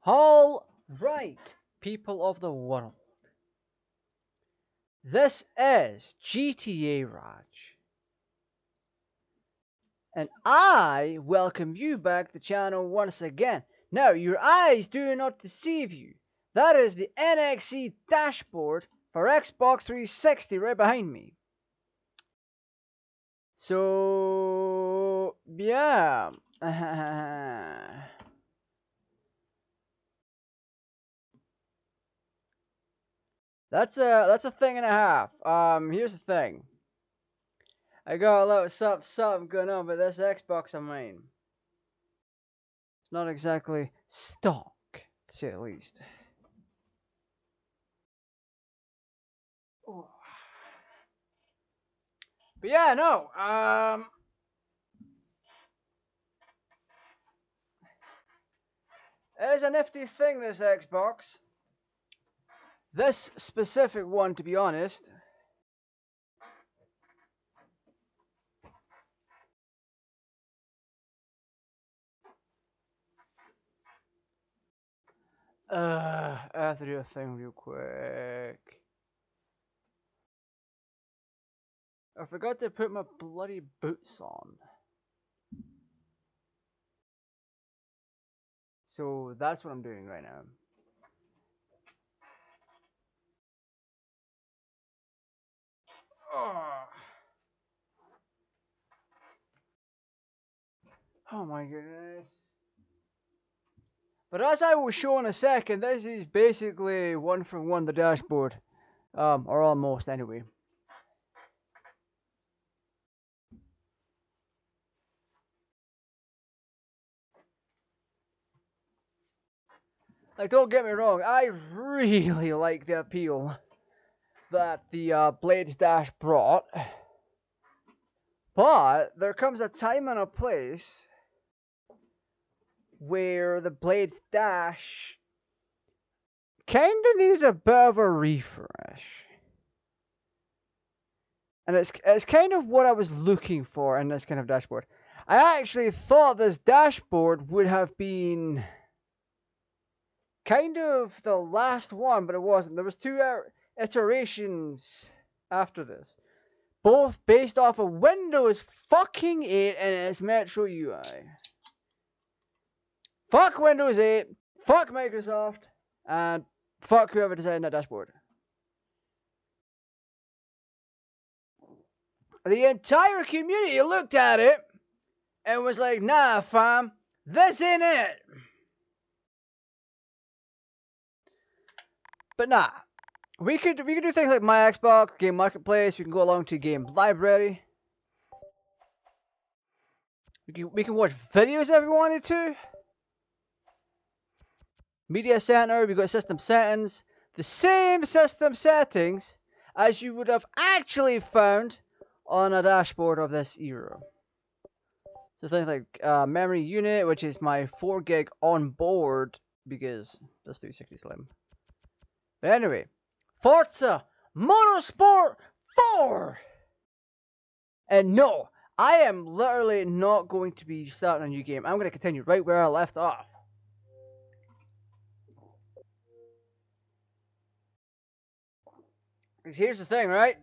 All right, people of the world. This is GTA Raj. And I welcome you back to the channel once again. Now, your eyes do not deceive you. That is the NXE dashboard for Xbox 360 right behind me. So, yeah. That's a thing and a half. Here's the thing. I got a little something going on with this Xbox of mine. It's not exactly stock, to say the least. Oh. But yeah, no. It is a nifty thing, this Xbox. This specific one, to be honest. I have to do a thing real quick. I forgot to put my bloody boots on. So that's what I'm doing right now. Oh my goodness. But as I will show in a second, this is basically one for one the dashboard. Or almost anyway. Like, don't get me wrong, I really like the appeal that the Blades Dash brought. But there comes a time and a place where the Blades Dash kinda needed a bit of a refresh. And it's kind of what I was looking for in this kind of dashboard. I actually thought this dashboard would have been kind of the last one, but it wasn't. There was two iterations after this, both based off of Windows fucking 8 and its Metro UI. Fuck Windows 8, fuck Microsoft, and fuck whoever designed that dashboard. The entire community looked at it and was like, nah, fam, this ain't it. But nah, we could do things like My Xbox, Game Marketplace. We can go along to Game Library. We can watch videos if we wanted to. Media Center, we got system settings. The same system settings as you would have actually found on a dashboard of this era. So things like memory unit, which is my 4 gig on board because that's 360 Slim. But anyway, Forza Motorsport 4! And no, I am literally not going to be starting a new game. I'm going to continue right where I left off. Because here's the thing, right?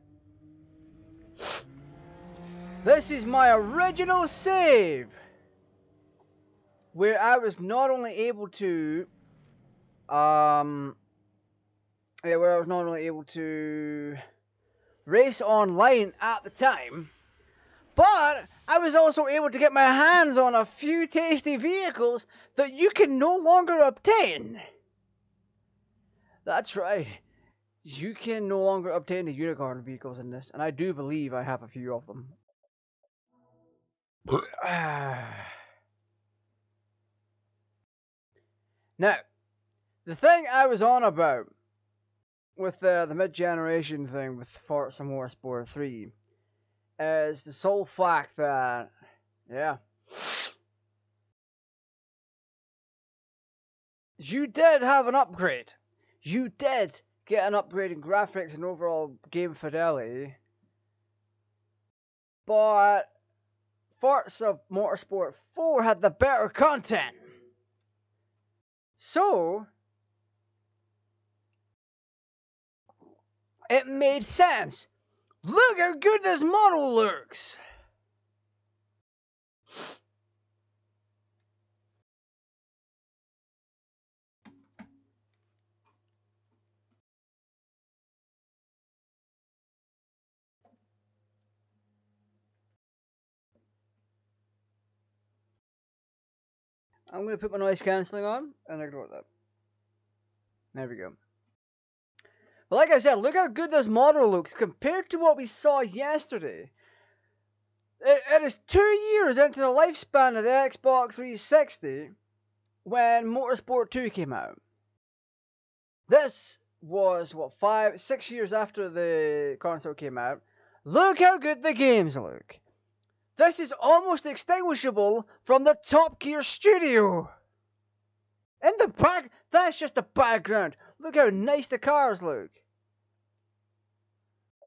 This is my original save, where I was not only able to, race online at the time, but I was also able to get my hands on a few tasty vehicles that you can no longer obtain. That's right. You can no longer obtain the unicorn vehicles in this, and I do believe I have a few of them. Now, the thing I was on about with the mid-generation thing with Forza Motorsport 3 is the sole fact that, yeah, you did have an upgrade. You did get an upgrade in graphics and overall game fidelity, but Forza Motorsport 4 had the better content. So it made sense. Look how good this model looks. I'm going to put my noise cancelling on and ignore that. There we go. But like I said, look how good this model looks compared to what we saw yesterday. It is 2 years into the lifespan of the Xbox 360 when Motorsport 2 came out. This was, what, 5, 6 years after the console came out. Look how good the games look. This is almost extinguishable from the Top Gear studio. In the back, that's just the background. Look how nice the cars look.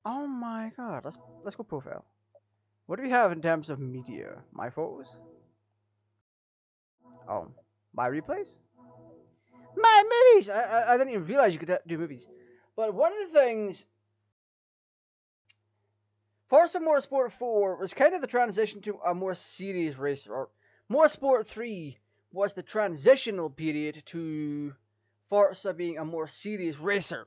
Oh my god, let's go profile. What do we have in terms of media? My photos? Oh, my replays? My movies! I didn't even realize you could do movies. But one of the things, Forza Motorsport 4 was kind of the transition to a more serious racer. Or Motorsport 3 was the transitional period to Forza being a more serious racer.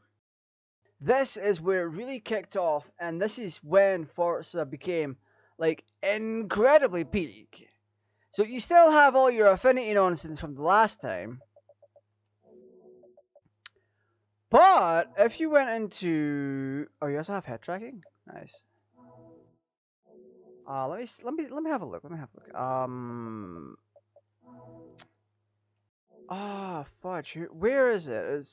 This is where it really kicked off, and this is when Forza became, like, incredibly peak. So you still have all your affinity nonsense from the last time. But if you went into, oh, you also have head tracking. Nice. Let me have a look. Let me have a look. Fudge. Where is it?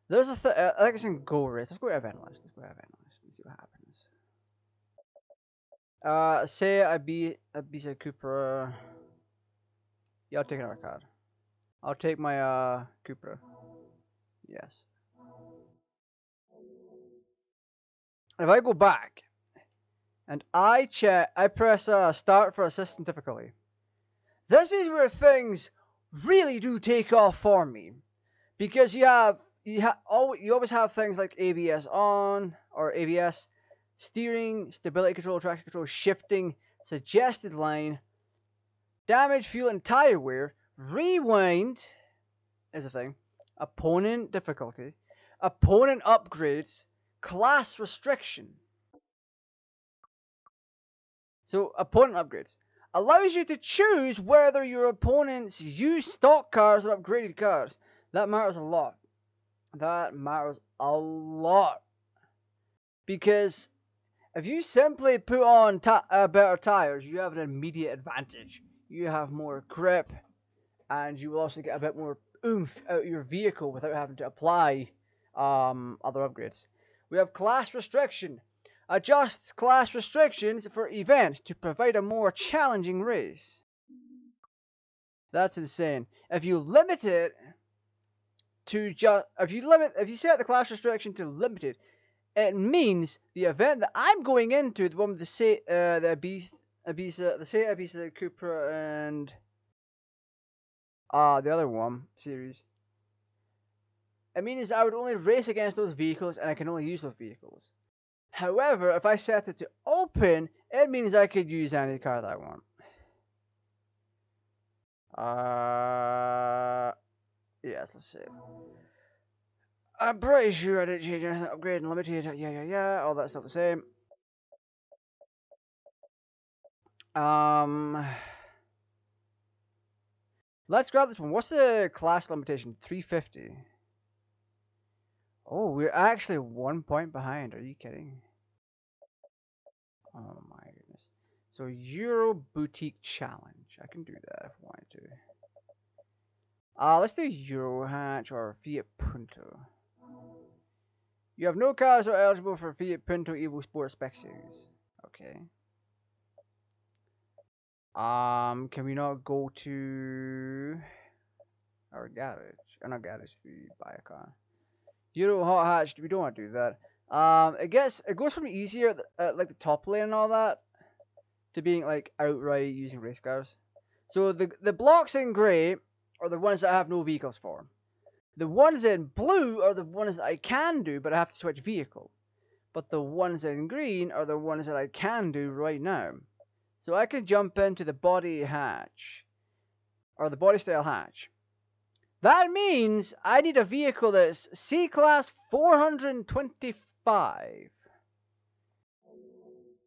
There's a I think it's in Go Race. Let's go to event list. Let's go to event list and see what happens. Say Ibiza Cupra. Yeah, I'll take another card. I'll take my Cupra. Yes. If I go back and I press start for assistant difficulty. This is where things really do take off for me, because you always have things like ABS on or ABS, steering, stability control, traction control, shifting, suggested line, damage, fuel, and tire wear. Rewind is a thing. Opponent difficulty, opponent upgrades, class restriction. So, opponent upgrades allows you to choose whether your opponents use stock cars or upgraded cars. That matters a lot. That matters a lot. Because if you simply put on better tires, you have an immediate advantage. You have more grip, and you will also get a bit more oomph out of your vehicle without having to apply other upgrades. We have class restriction. Adjusts class restrictions for events to provide a more challenging race. That's insane. If you limit it to if you set the class restriction to limited, it means the event that I'm going into, the one with the Ibiza Cupra and the other one series. It means I would only race against those vehicles, and I can only use those vehicles. However, if I set it to open, it means I could use any car that I want. Yes, let's see. I'm pretty sure I didn't change anything. Upgrade and limited. Yeah. All that's still the same. Let's grab this one. What's the class limitation? 350. Oh, we're actually 1 point behind. Are you kidding? Oh my goodness. So Euro Boutique Challenge. I can do that if I wanted to. Let's do Euro Hatch or Fiat Punto. You have no cars that are eligible for Fiat Punto Evo Sport Spec Series. Okay. Can we not go to our garage? Or not garage, we buy a car. Euro Hot Hatch, we don't want to do that. It goes from easier like the top lane and all that to being like outright using race cars. So the blocks in grey are the ones that I have no vehicles for. The ones in blue are the ones that I can do, but I have to switch vehicle. But the ones in green are the ones that I can do right now. So I can jump into the body hatch, or the body style hatch. That means I need a vehicle that's C-Class 425.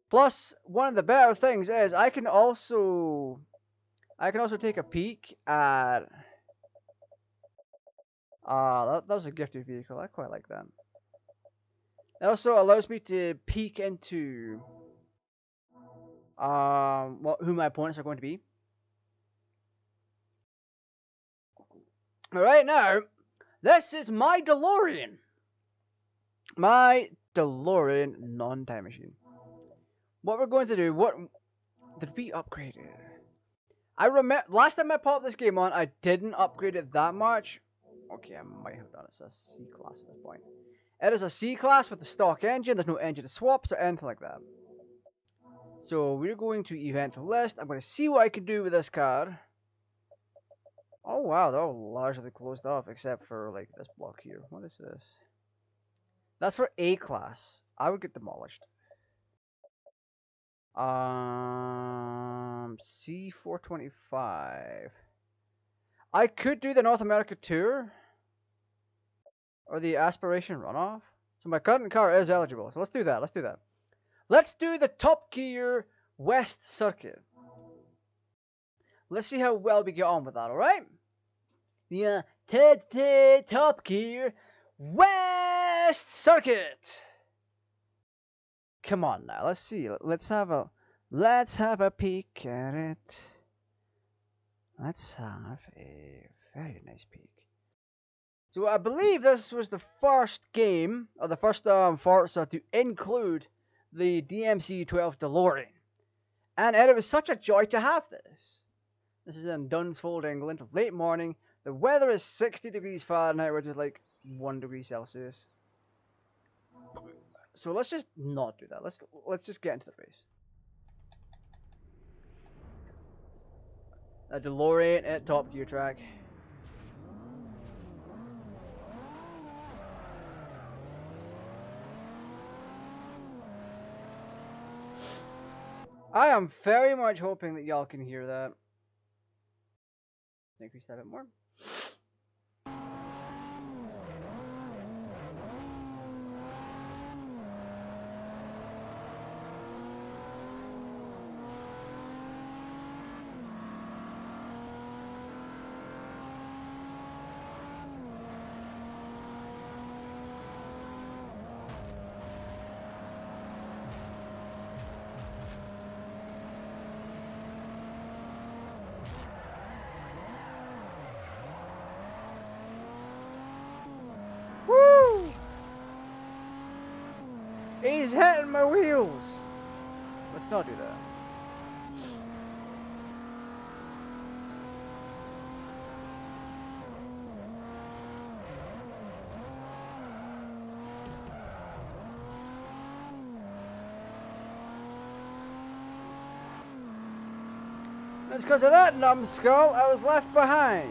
Plus, one of the better things is I can also take a peek at... that was a gifted vehicle. I quite like that. It also allows me to peek into who my opponents are going to be. Alright, now, this is my DeLorean. My DeLorean non-time machine. What we're going to do, what did we upgrade it? I remember last time I popped this game on, I didn't upgrade it that much. Okay, I might have done it. It's a C-Class at this point. It is a C-Class with the stock engine. There's no engine to swaps or anything like that. So we're going to event list. I'm going to see what I can do with this car. Oh wow, they're all largely closed off except for like this block here. What is this? That's for A class. I would get demolished. C425. I could do the North America tour or the aspiration runoff. So my current car is eligible. So let's do that. Let's do that. Let's do the Top Gear West Circuit. Let's see how well we get on with that, alright? Yeah, Top Gear West Circuit. Come on now, let's see. Let's have a peek at it. Let's have a very nice peek. So I believe this was the first game, or the first Forza to include the DMC-12 DeLorean. And it was such a joy to have this. This is in Dunsfold, England, late morning. The weather is 60 degrees Fahrenheit, which is like 1 degree Celsius. So let's just not do that. Let's just get into the race. A DeLorean at Top Gear track. I am very much hoping that y'all can hear that. Increase that a bit more. He's hitting my wheels! Let's not do that. That's because of that numbskull I was left behind.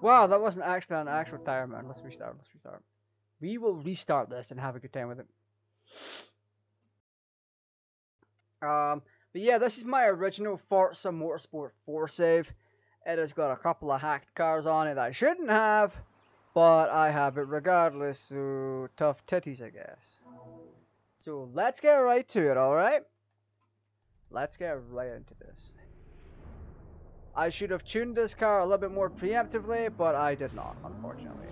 Wow, that wasn't actually an actual tire, man. Let's restart. Let's restart. We will restart this and have a good time with it. But yeah, this is my original Forza Motorsport 4 save. It has got a couple of hacked cars on it that I shouldn't have, but I have it regardless, so tough titties, I guess. So let's get right to it, alright? Let's get right into this. I should have tuned this car a little bit more preemptively, but I did not, unfortunately.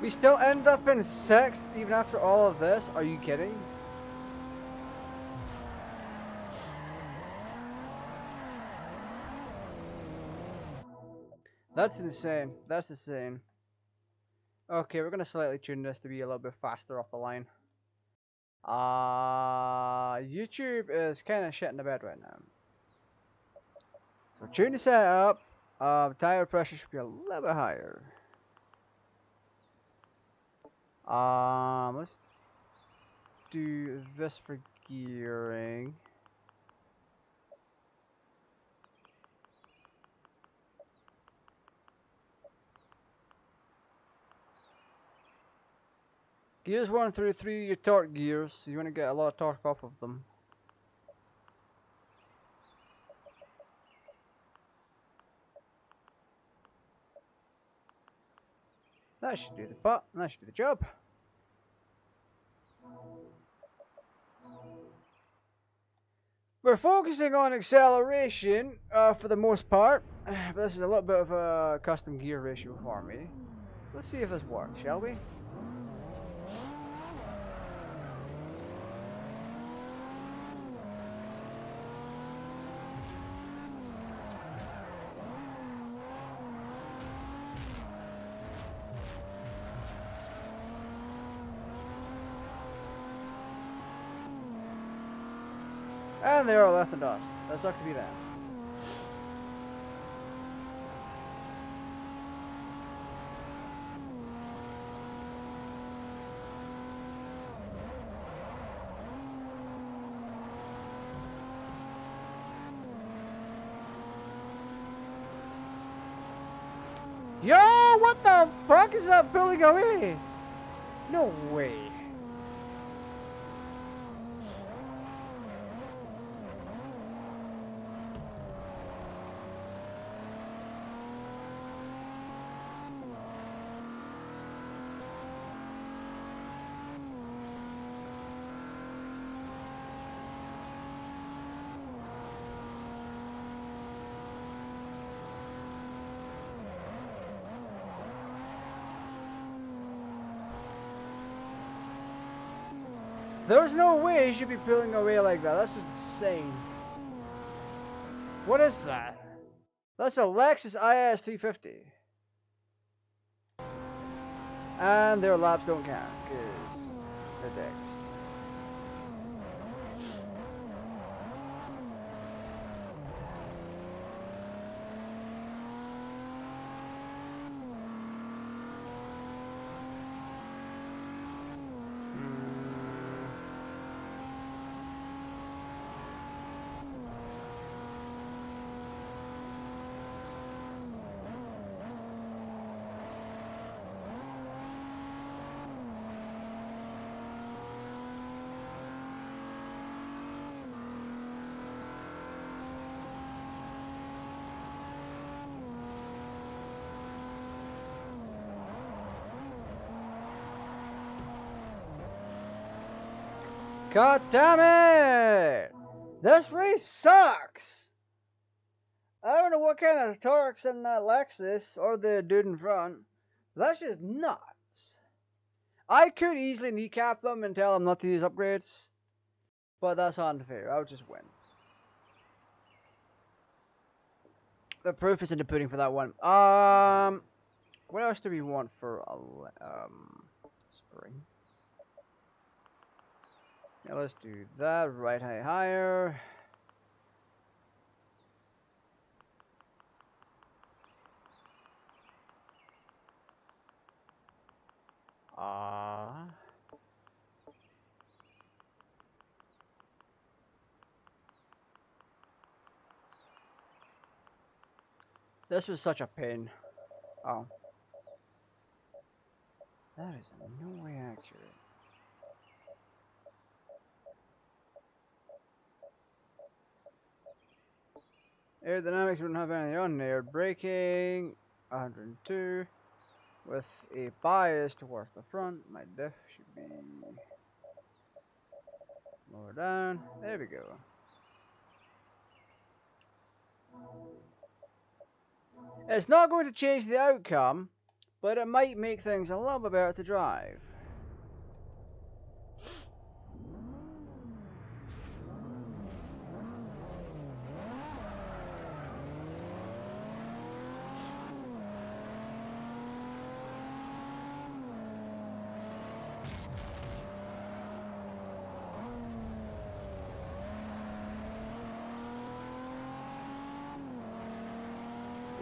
We still end up in 6th even after all of this? Are you kidding? That's insane. That's insane. Okay, we're gonna slightly tune this to be a little bit faster off the line. YouTube is kind of shit in the bed right now. So tune the setup. Tire pressure should be a little bit higher. Let's do this for gearing. Gears 1 through 3 your torque gears, so you want to get a lot of torque off of them. That should do that should do the job. We're focusing on acceleration for the most part, but this is a little bit of a custom gear ratio for me. Let's see if this works, shall we? And they are left and dust. That sucks to be that. Yo, what the fuck is that pulling away? No way. There's no way he should be pulling away like that. That's insane. What is that? That's a Lexus IS 350. And their laps don't count, because they're dicks. God damn it! This race sucks! I don't know what kind of torque's in that Lexus or the dude in front. That's just nuts. I could easily kneecap them and tell them not to use upgrades, but that's unfair. I would just win. The proof is in the pudding for that one. What else do we want for spring? Yeah, let's do that. Right higher. This was such a pain. Oh. That is in no way accurate. Aerodynamics wouldn't have anything on there. Braking, 102. With a bias towards the front. My diff should be lower down. There we go. It's not going to change the outcome, but it might make things a little bit better to drive.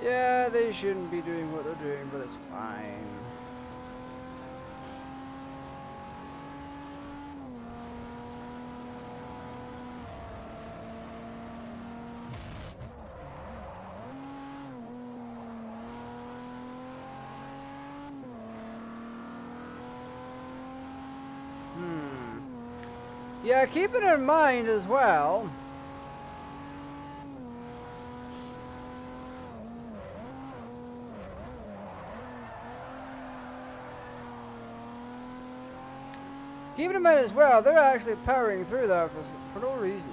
Yeah, they shouldn't be doing what they're doing, but it's fine. Yeah, keep it in mind as well. Keep it in mind as well, they're actually powering through that for no reason.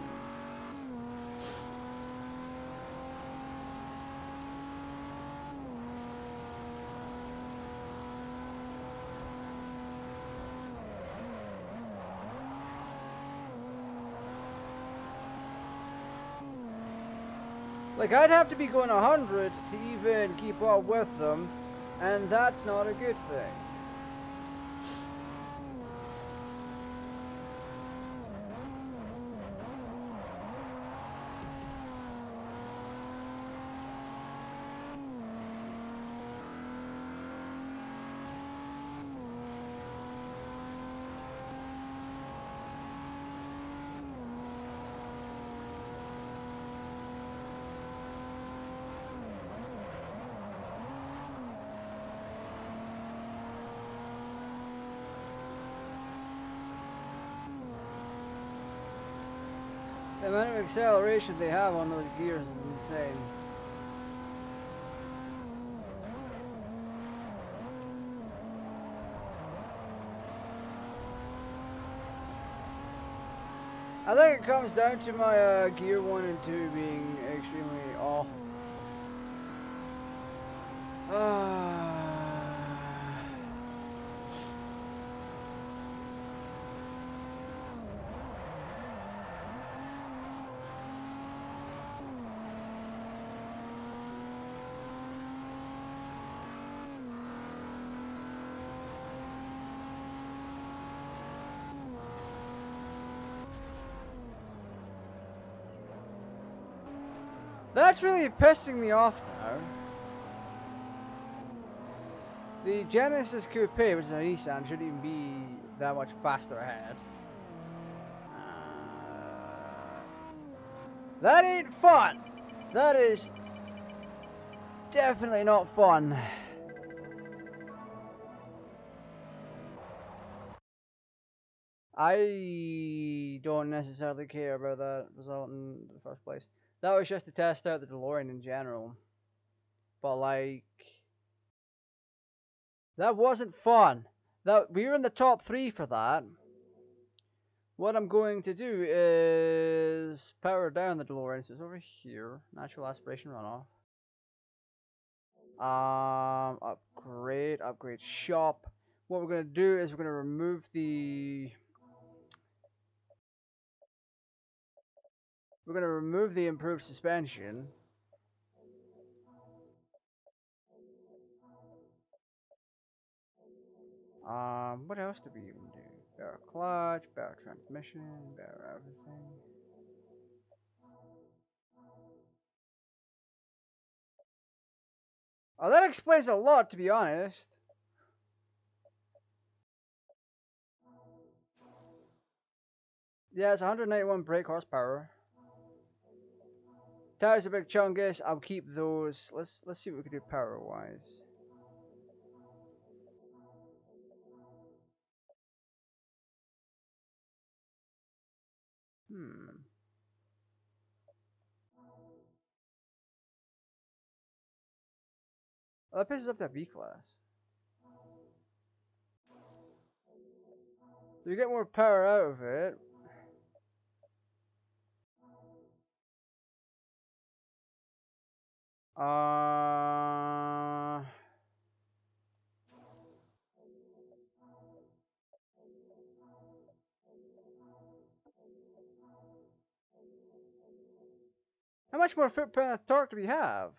Like, I'd have to be going 100 to even keep up with them, and that's not a good thing. The amount of acceleration they have on those gears is insane. I think it comes down to my gear 1 and 2 being extremely off. That's really pissing me off now. The Genesis Coupe, which is a Nissan, shouldn't even be that much faster ahead. That ain't fun! That is definitely not fun. I don't necessarily care about that result in the first place. That was just to test out the DeLorean in general. But like, that wasn't fun. We were in the top 3 for that. What I'm going to do is power down the DeLorean. So it's over here. Natural aspiration runoff. Upgrade shop. What we're going to do is we're going to remove the... We're going to remove the improved suspension. What else do we even do? Better clutch, better transmission, better everything. Oh, that explains a lot, to be honest. Yeah, it's 191 brake horsepower. Tires are big chungus. I'll keep those. Let's see what we can do power wise. Oh, that pisses up that B class. So you get more power out of it. How much more foot pound of torque do we have?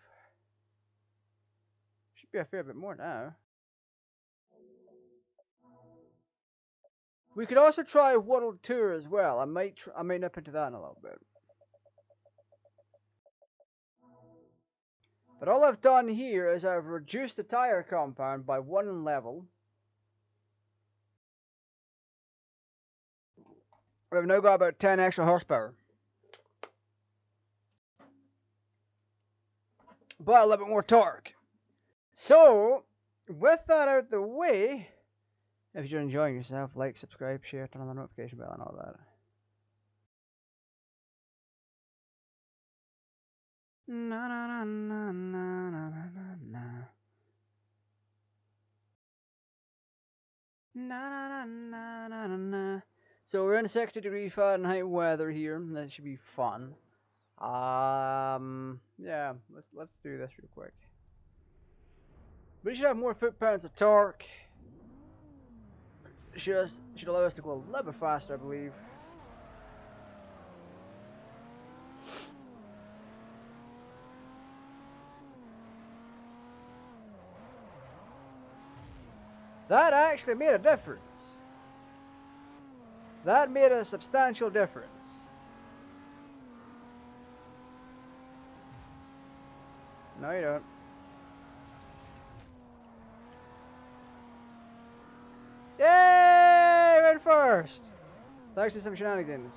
Should be a fair bit more now. We could also try World Tour as well. I might nip into that in a little bit. But all I've done here is I've reduced the tire compound by 1 level. We've now got about 10 extra horsepower. But a little bit more torque. So, with that out the way, if you're enjoying yourself, like, subscribe, share, turn on the notification bell and all that. Na na na na na na na na. Na na na na na na. So we're in 60-degree Fahrenheit weather here. That should be fun. Yeah, let's do this real quick. We should have more foot-pounds of torque. Should allow us to go a little bit faster, I believe. That actually made a difference. That made a substantial difference. No, you don't. Yay! Went first! Thanks to some shenanigans.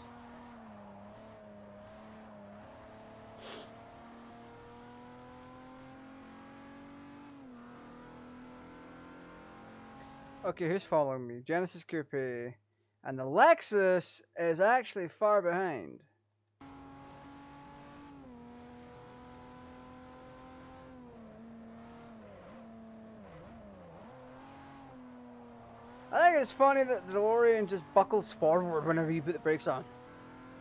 Okay, who's following me? Genesis Coupe. And the Lexus is actually far behind. I think it's funny that the DeLorean just buckles forward whenever you put the brakes on.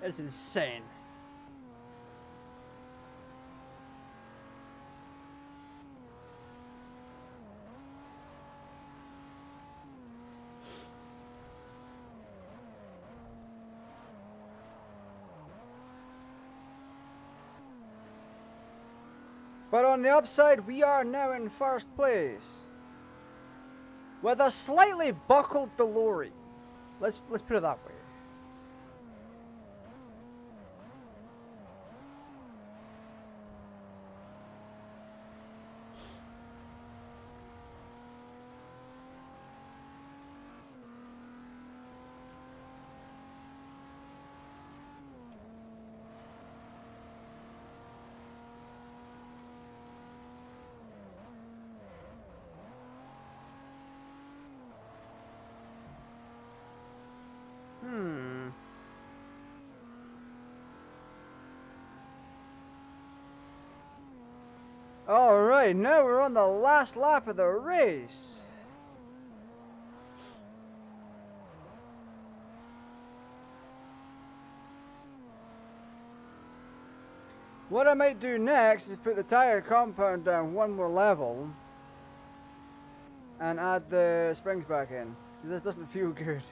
It's insane. But on the upside, we are now in first place. With a slightly buckled DeLorean. Let's put it that way. Alright, now we're on the last lap of the race. What I might do next is put the tire compound down 1 more level and add the springs back in. This doesn't feel good.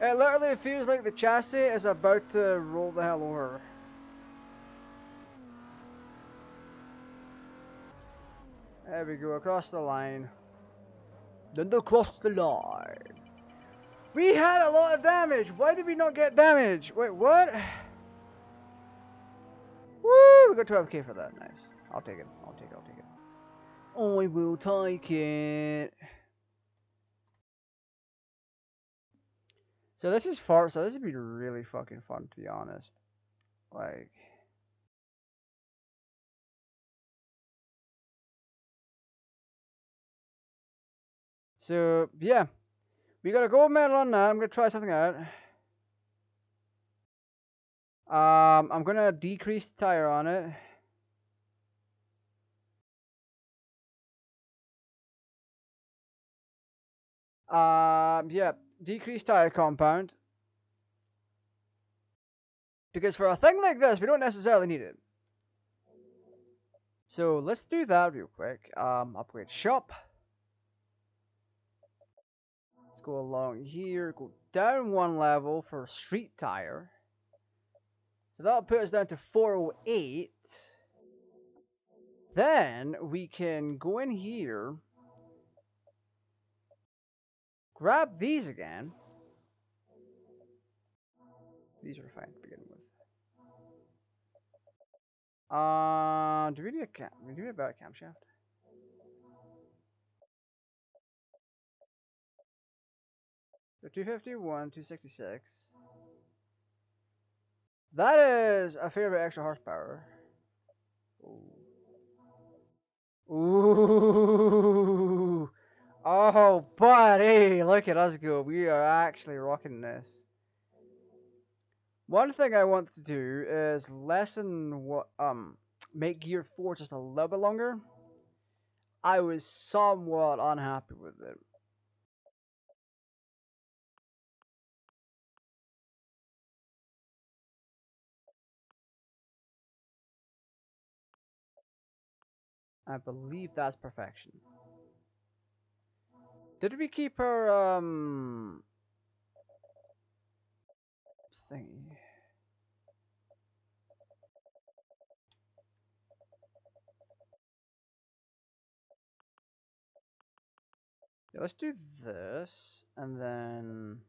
It literally feels like the chassis is about to roll the hell over. There we go, across the line. Then across the line. We had a lot of damage. Why did we not get damage? Wait, what? Woo! We got 12k for that. Nice. I'll take it. I'll take it. I'll take it. I will take it. So this is Forza. This would be really fucking fun, to be honest. Like... So, yeah. We got a gold medal on that. I'm going to try something out. I'm going to decrease the tire on it. Yeah. Decrease tire compound. Because for a thing like this, we don't necessarily need it. So, let's do that real quick. Upgrade shop. Let's go along here, go down one level for street tire. So that'll put us down to 408. Then we can go in here, grab these again. These are fine to begin with. Do we need a better camshaft? So 251, 266. That is a fair bit extra horsepower. Ooh. Ooh. Oh, buddy, look at us go. We are actually rocking this. One thing I want to do is lessen what make gear 4 just a little bit longer. I was somewhat unhappy with it. I believe that's perfection. Did we keep our thingy? Yeah, let's do this and then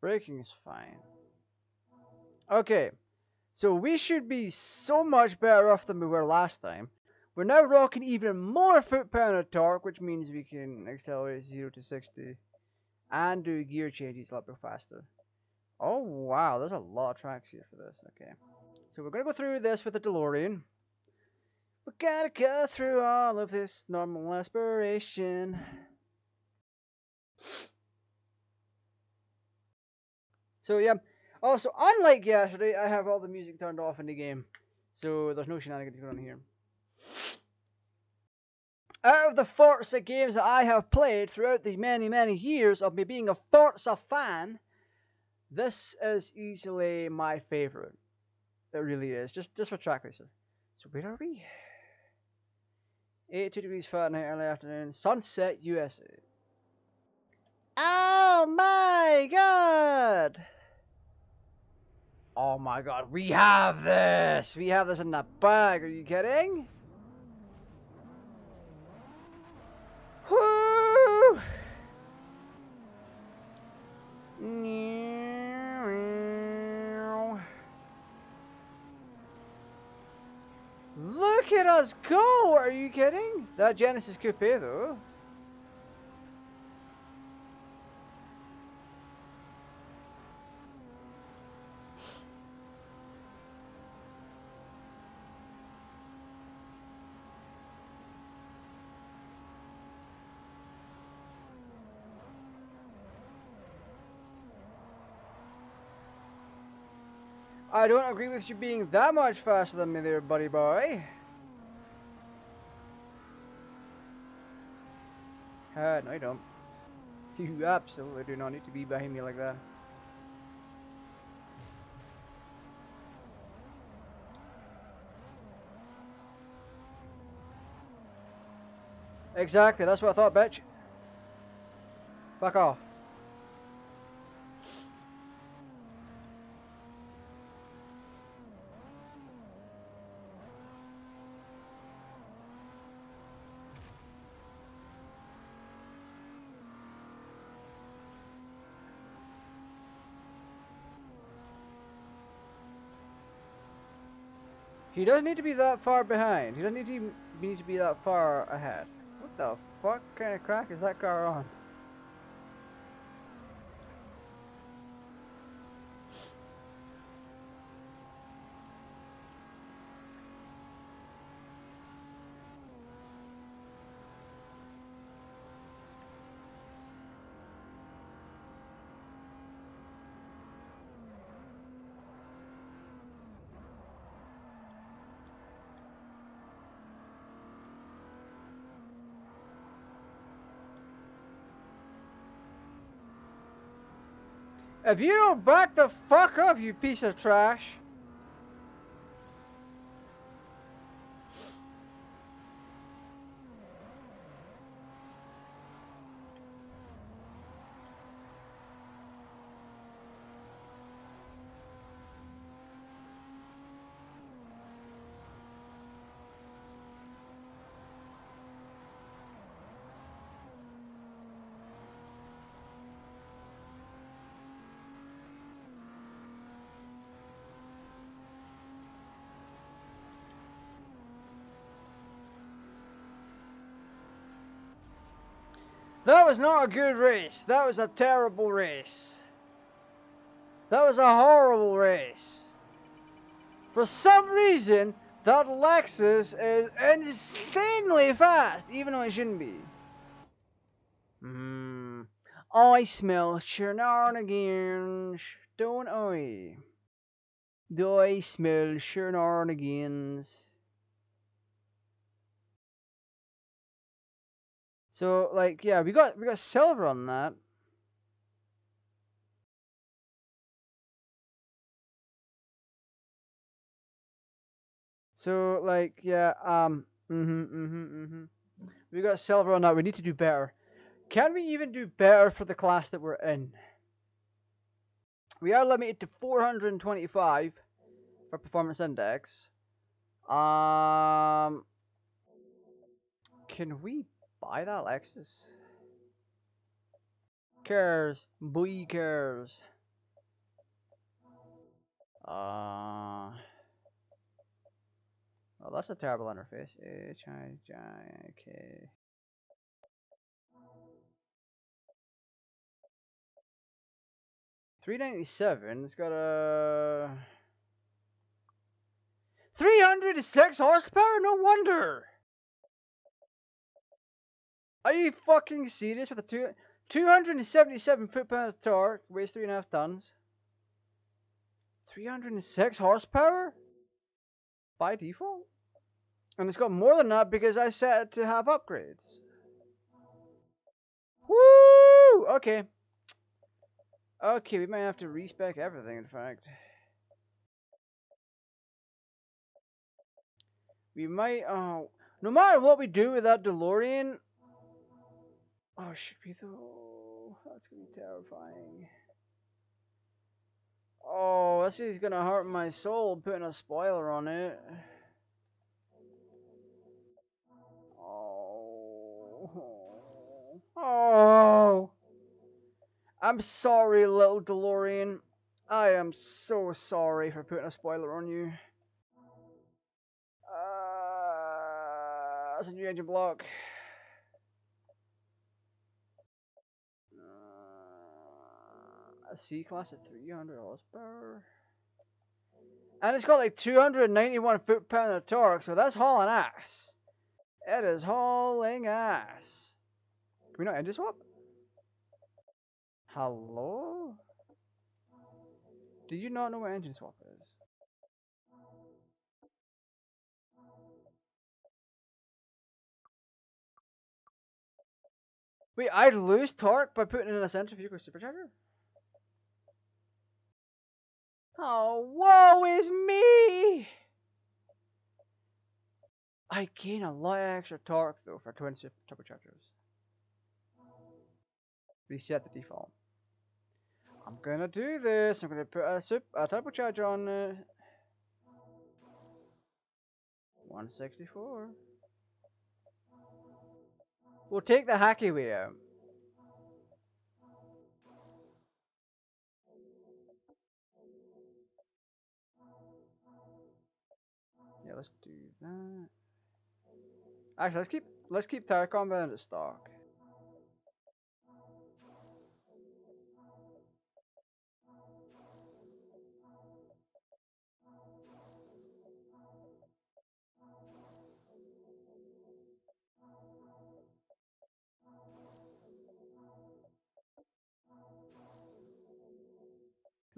braking is fine. Okay, so we should be so much better off than we were last time. We're now rocking even more foot-pound of torque, which means we can accelerate 0 to 60 and do gear changes a lot bit faster. Oh wow, there's a lot of tracks here for this. Okay, so we're gonna go through this with the DeLorean. We gotta go through all of this normal aspiration. So yeah, also unlike yesterday, I have all the music turned off in the game, so there's no shenanigans going on here. Out of the Forza games that I have played throughout the many years of me being a Forza fan, this is easily my favorite. It really is, just for track racer. So where are we? 82 degrees Fahrenheit, early afternoon, Sunset, USA. Oh my god! Oh my god, we have this! We have this in the bag, are you kidding? Woo! Look at us go! Are you kidding? That Genesis Coupe though. I don't agree with you being that much faster than me there, buddy boy. No you don't. You absolutely do not need to be behind me like that. Exactly, that's what I thought, bitch. Fuck off. He doesn't need to be that far behind. He doesn't need to be that far ahead. What the fuck kind of crack is that car on? If you don't back the fuck up, you piece of trash. That was not a good race. That was a terrible race. That was a horrible race. For some reason, that Lexus is insanely fast, even though it shouldn't be. I smell shenanigans, don't I? Do I smell shenanigans? So, like, yeah, we got silver on that. So, like, yeah, we got silver on that. We need to do better. Can we even do better for the class that we're in? We are limited to 425 for performance index. Can we buy that Lexus? Cares, boy cares. Well, that's a terrible interface. HIJK. 397. It's got a 306 horsepower. No wonder. Are you fucking serious? With a 277 foot-pound of torque, weighs 3.5 tons. 306 horsepower by default, and it's got more than that because I set it to have upgrades. Woo! Okay. Okay, we might have to respec everything, in fact. We might, no matter what we do with that DeLorean... Oh, should we though? That's gonna be terrifying. Oh, this is gonna hurt my soul, putting a spoiler on it. Oh. Oh. I'm sorry, little DeLorean. I am so sorry for putting a spoiler on you. That's a new engine block. A C class at 300 horsepower. And it's got like 291 foot-pound of torque, so that's hauling ass. It is hauling ass. Can we not engine swap? Hello? Do you not know what engine swap is? Wait, I'd lose torque by putting in a centrifugal supercharger? Oh, woe is me! I gain a lot of extra torque though for twin turbochargers. Reset the default. I'm gonna do this. I'm gonna put a turbocharger on it. 164. We'll take the hacky way out. Yeah, let's do that. Actually, let's keep tire combat at stock.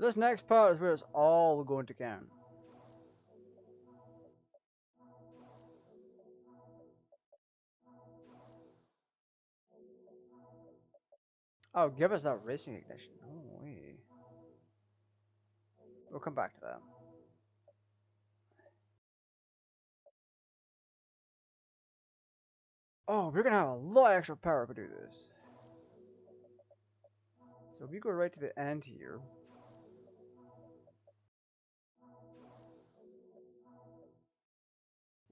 This next part is where it's all going to count. Oh, give us that racing ignition. No way. We'll come back to that. Oh, we're gonna have a lot of extra power if we do this. So we go right to the end here.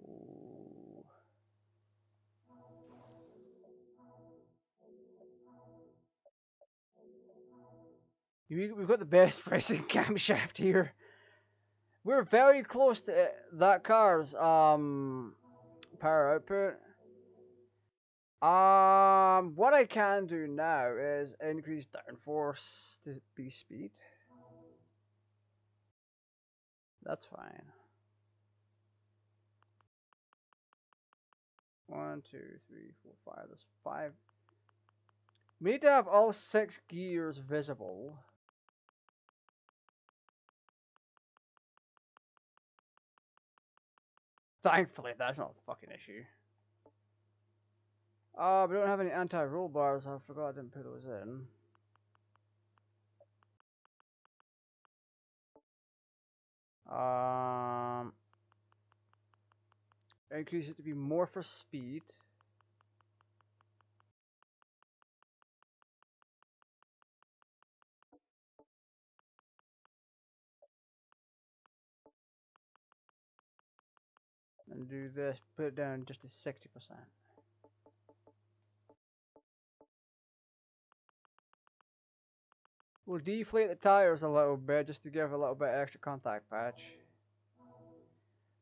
Ooh. We've got the best racing camshaft here. We're very close to that car's power output. What I can do now is increase downforce to be speed. That's fine. 1, 2, 3, 4, 5. There's 5. We need to have all 6 gears visible. Thankfully, that's not a fucking issue. We don't have any anti-roll bars. I forgot I didn't put those in. Increase it to be more for speed. And do this, put it down just to 60%. We'll deflate the tires a little bit just to give a little bit extra contact patch.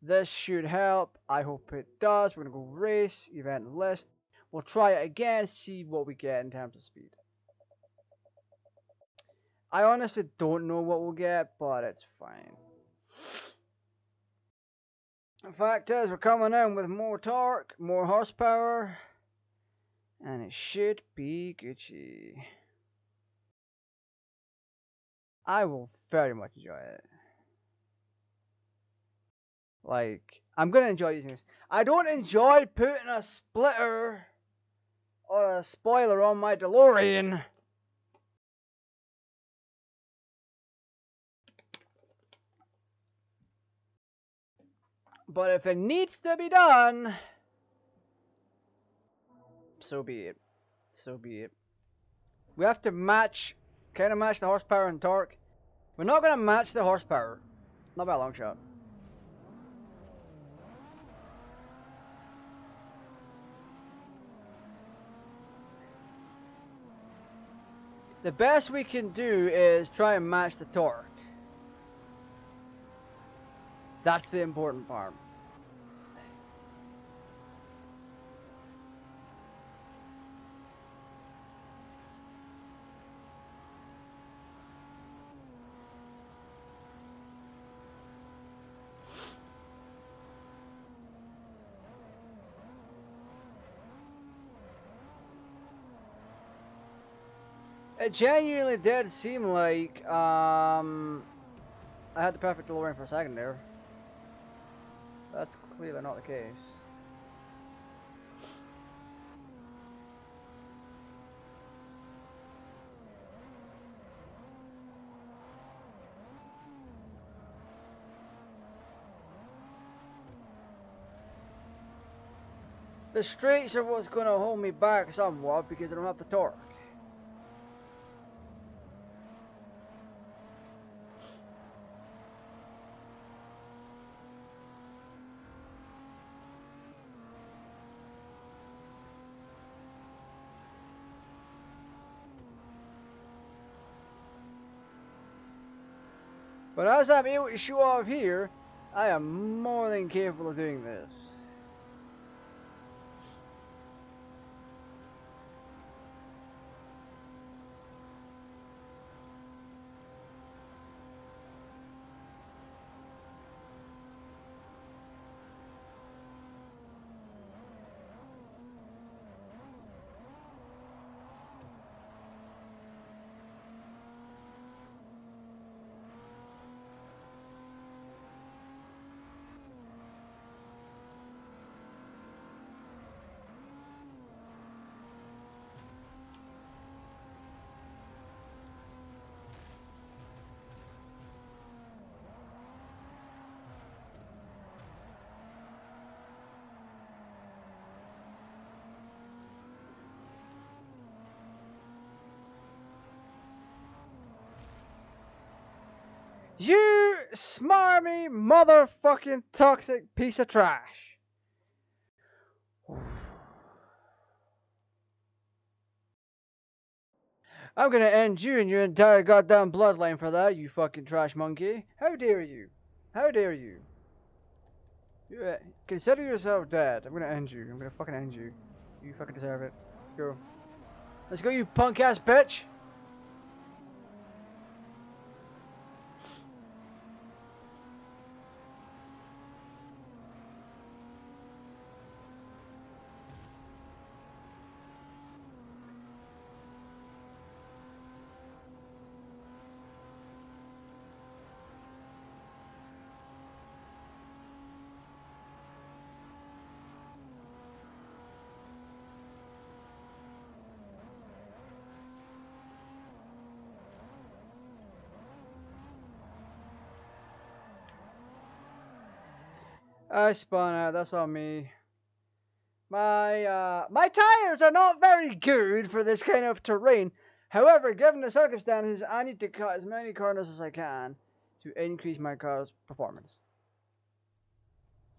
This should help. I hope it does. We're gonna go race, event list. We'll try it again, see what we get in terms of speed. I honestly don't know what we'll get, but it's fine. The fact is, we're coming in with more torque, more horsepower, and it should be Gucci. I will very much enjoy it. Like, I'm gonna enjoy using this. I don't enjoy putting a splitter or a spoiler on my DeLorean. But if it needs to be done, so be it. So be it. We have to match, kind of match the horsepower and torque. We're not going to match the horsepower. Not by a long shot. The best we can do is try and match the torque. That's the important part. It genuinely did seem like I had the perfect DeLorean for a second there. That's clearly not the case. The straights are what's going to hold me back somewhat because I don't have the torque. But as I'm able to show off here, I am more than capable of doing this. You smarmy motherfucking toxic piece of trash. I'm gonna end you and your entire goddamn bloodline for that, you fucking trash monkey. How dare you? How dare you? You consider yourself dead. I'm gonna end you. I'm gonna fucking end you. You fucking deserve it. Let's go. Let's go, you punk ass bitch. I spun out. That's on me. My tires are not very good for this kind of terrain. However, given the circumstances, I need to cut as many corners as I can to increase my car's performance.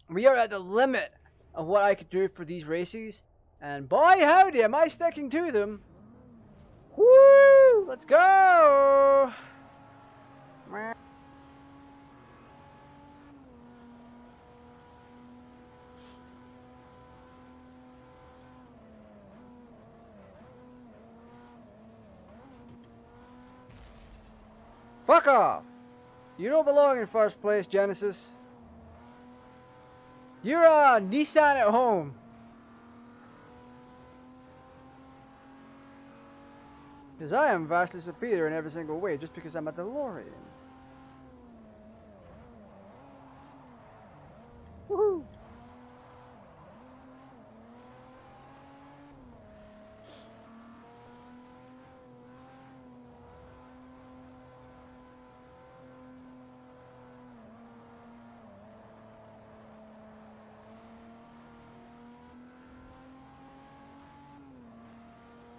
We are at the limit of what I could do for these races, and boy howdy, am I sticking to them. Woo! Let's go! Fuck off! You don't belong in first place, Genesis. You're a Nissan at home. Because I am vastly superior in every single way just because I'm a DeLorean. Woohoo!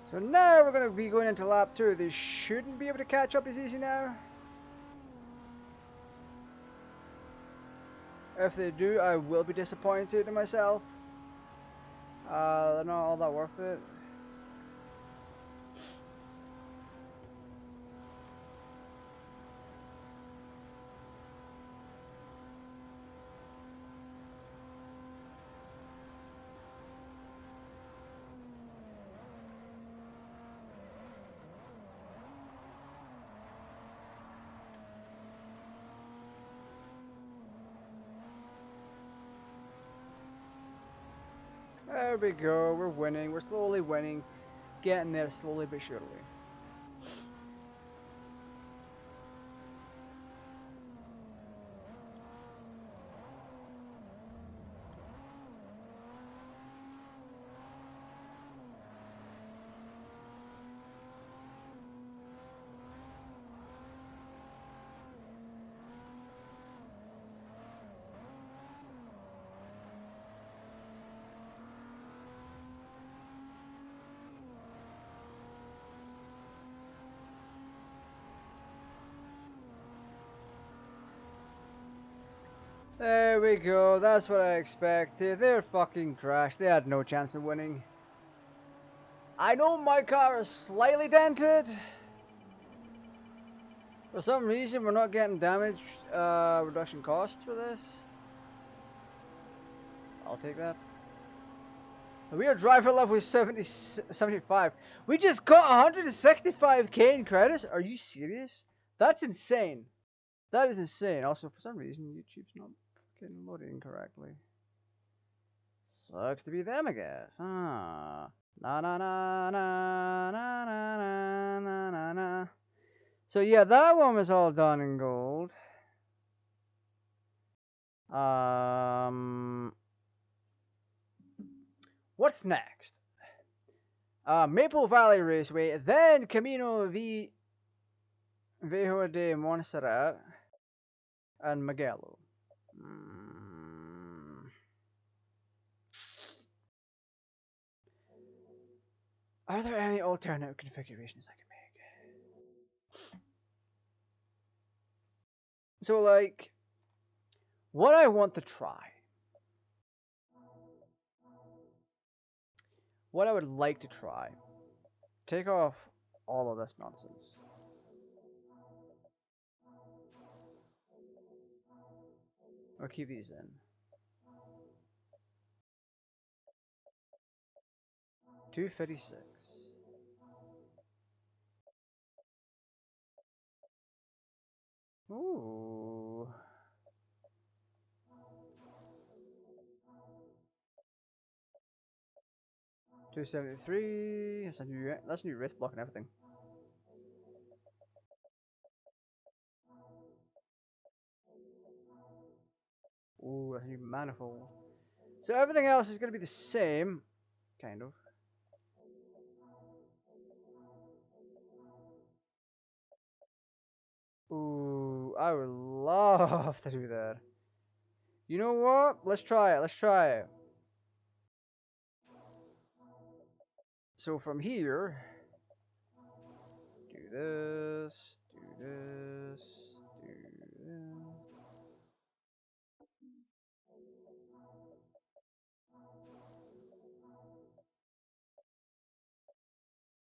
So now we're going to be going into lap 2. They shouldn't be able to catch up as easy now. If they do, I will be disappointed in myself. They're not all that worth it. There we go, we're winning, we're slowly winning. Getting there slowly but surely. There we go, that's what I expected. They're fucking trash, they had no chance of winning. I know my car is slightly dented. For some reason, we're not getting damage reduction costs for this. I'll take that. We are driver level 75. We just got 165k in credits? Are you serious? That's insane. That is insane. Also, for some reason, YouTube's not fucking loading correctly. Sucks to be them, I guess. Ah. Na na na na na na na na na na. So yeah, that one was all done in gold. What's next? Maple Valley Raceway, then Camino Viejo de Montserrat, and Magello. Are there any alternate configurations I can make? So, like, what I want to try, what I would like to try, take off all of this nonsense. I'll keep these in. 256. Ooh. $273. That's a new wrist block and everything. Ooh, that's a new manifold. So everything else is going to be the same, kind of. Ooh, I would love to do that. You know what? Let's try it. Let's try it. So from here, do this, do this, do this.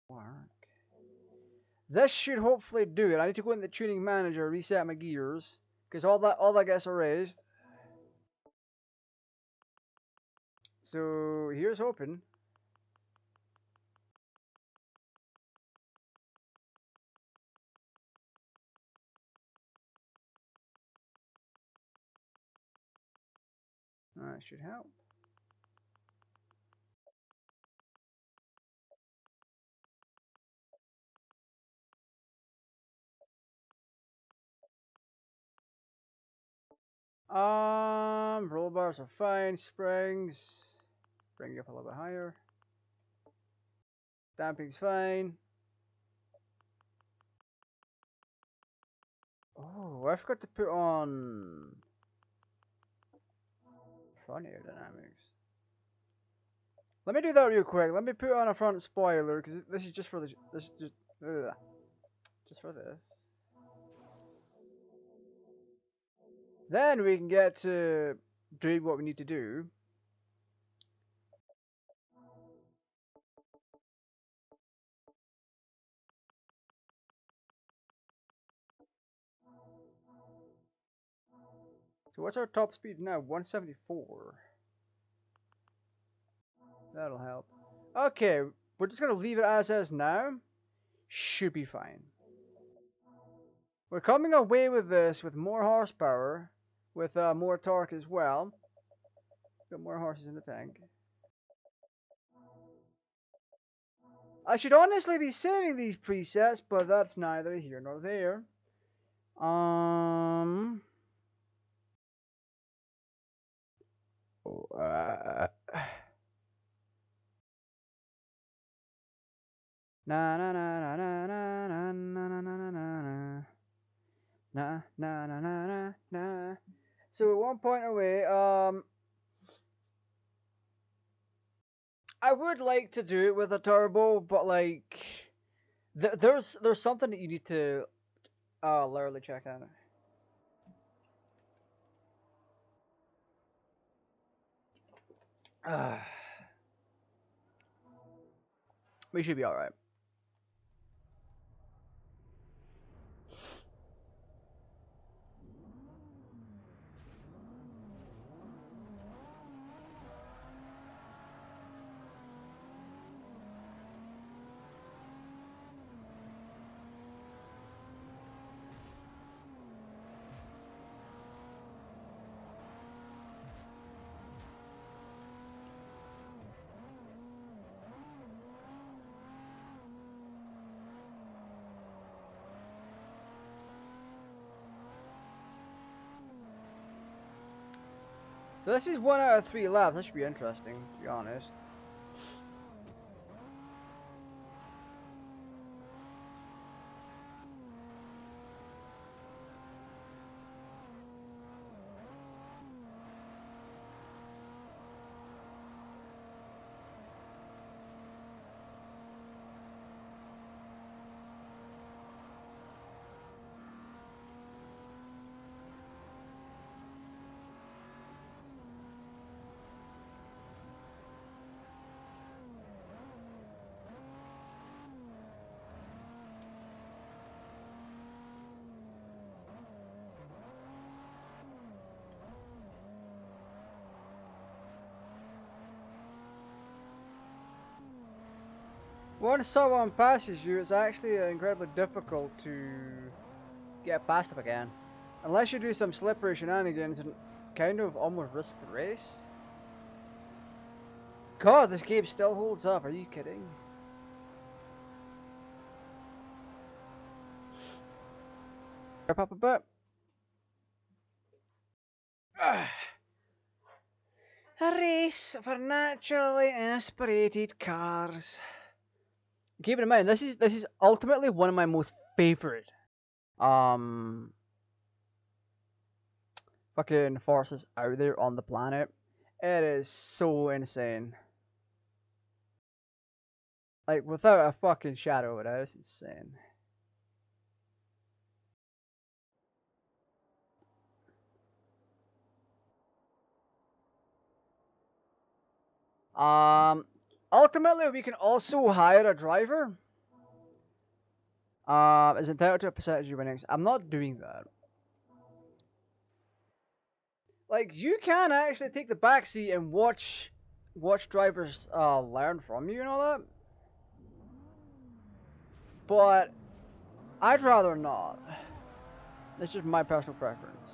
Work. This should hopefully do it. I need to go in the tuning manager, reset my gears, because all that gets erased. So here's hoping. That should help. Roll bars are fine. Springs, bring you up a little bit higher. Damping's fine. Oh, I forgot to put on front aerodynamics. Let me do that real quick. Let me put on a front spoiler because this is just for the this is just for this. Then we can get to doing what we need to do. So what's our top speed now? 174. That'll help. Okay, we're just gonna leave it as is now. Should be fine. We're coming away with this with more horsepower, with more torque as well. Got more horses in the tank. I should honestly be saving these presets, but that's neither here nor there. Oh, na na na na na na na na na na na na na na na na. So at one point away, I would like to do it with a turbo, but like, there's something that you need to literally check out. We should be all right. So this is 1 out of 3 laps. That should be interesting, to be honest. Once someone passes you, it's actually incredibly difficult to get past them again. Unless you do some slippery shenanigans and kind of almost risk the race. God, this game still holds up. Are you kidding? Wrap up a bit. A race for naturally aspirated cars. Keep in mind, this is ultimately one of my most favorite fucking forces out there on the planet. It is so insane. Like, without a fucking shadow of a doubt, it's insane. Ultimately, we can also hire a driver. Is entitled to a percentage of winnings. I'm not doing that. Like, you can actually take the backseat and watch drivers learn from you and all that. But I'd rather not. That's just my personal preference.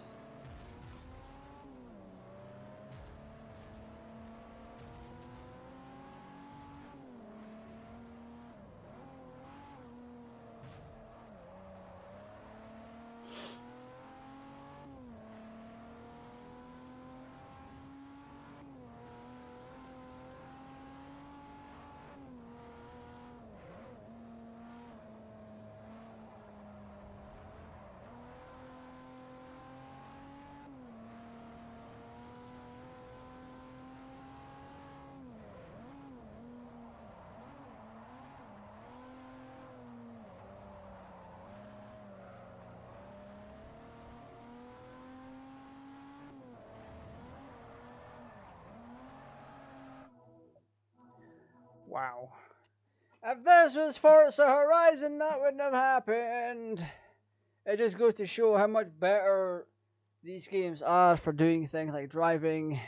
Wow. If this was Forza Horizon, that wouldn't have happened. It just goes to show how much better these games are for doing things like driving.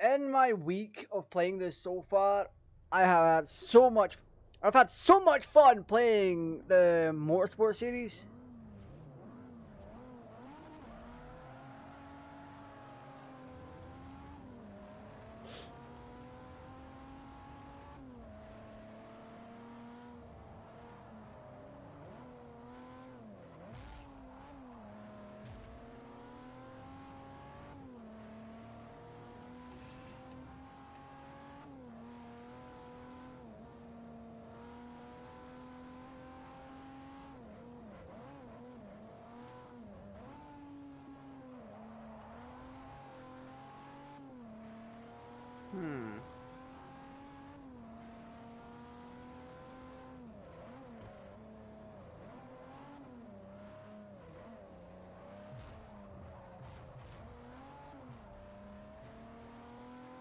In my week of playing this so far, I've had so much fun playing the Motorsport series.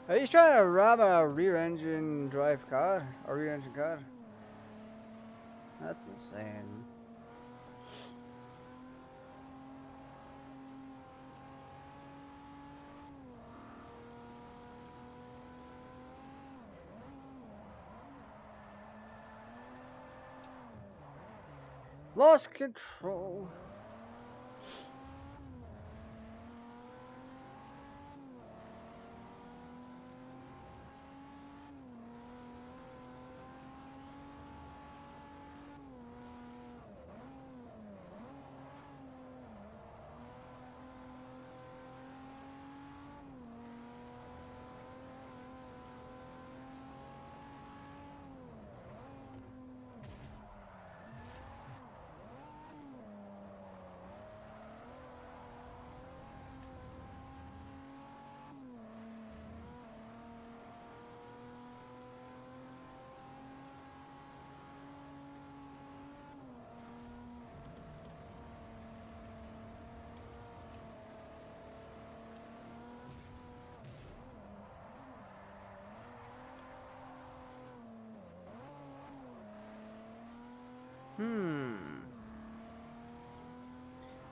Are you trying to rob a rear-engine drive car? A rear-engine car? That's insane. Lost control.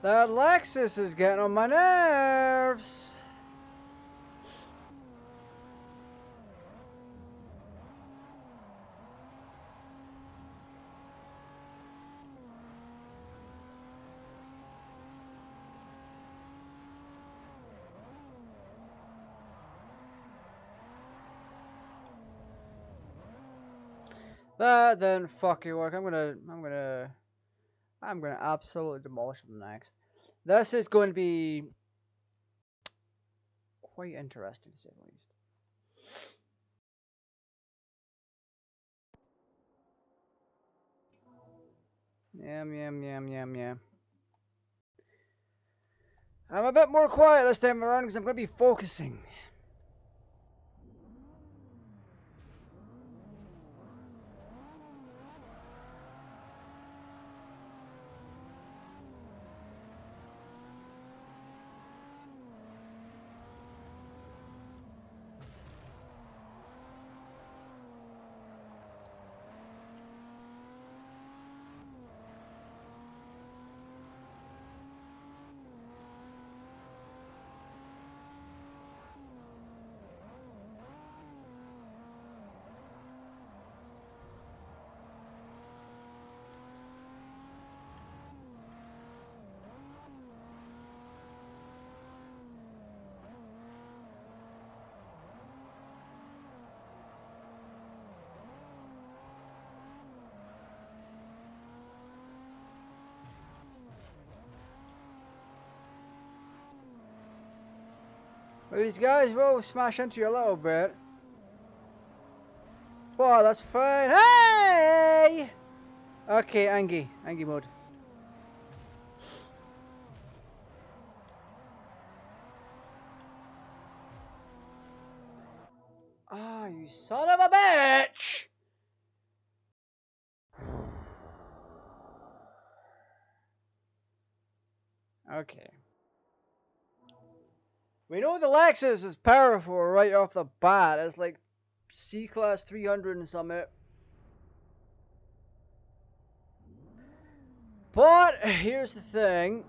That Lexus is getting on my nerves. That didn't fucking work. I'm gonna absolutely demolish them next. This is going to be quite interesting to say the least. Yeah. I'm a bit more quiet this time around because I'm going to be focusing. These guys will smash into you a little bit. Wow, that's fine. Hey! Okay, Angie mode. Ah, you son of a bitch! Okay. We know the Lexus is powerful right off the bat. It's like C-Class 300 and something. But here's the thing.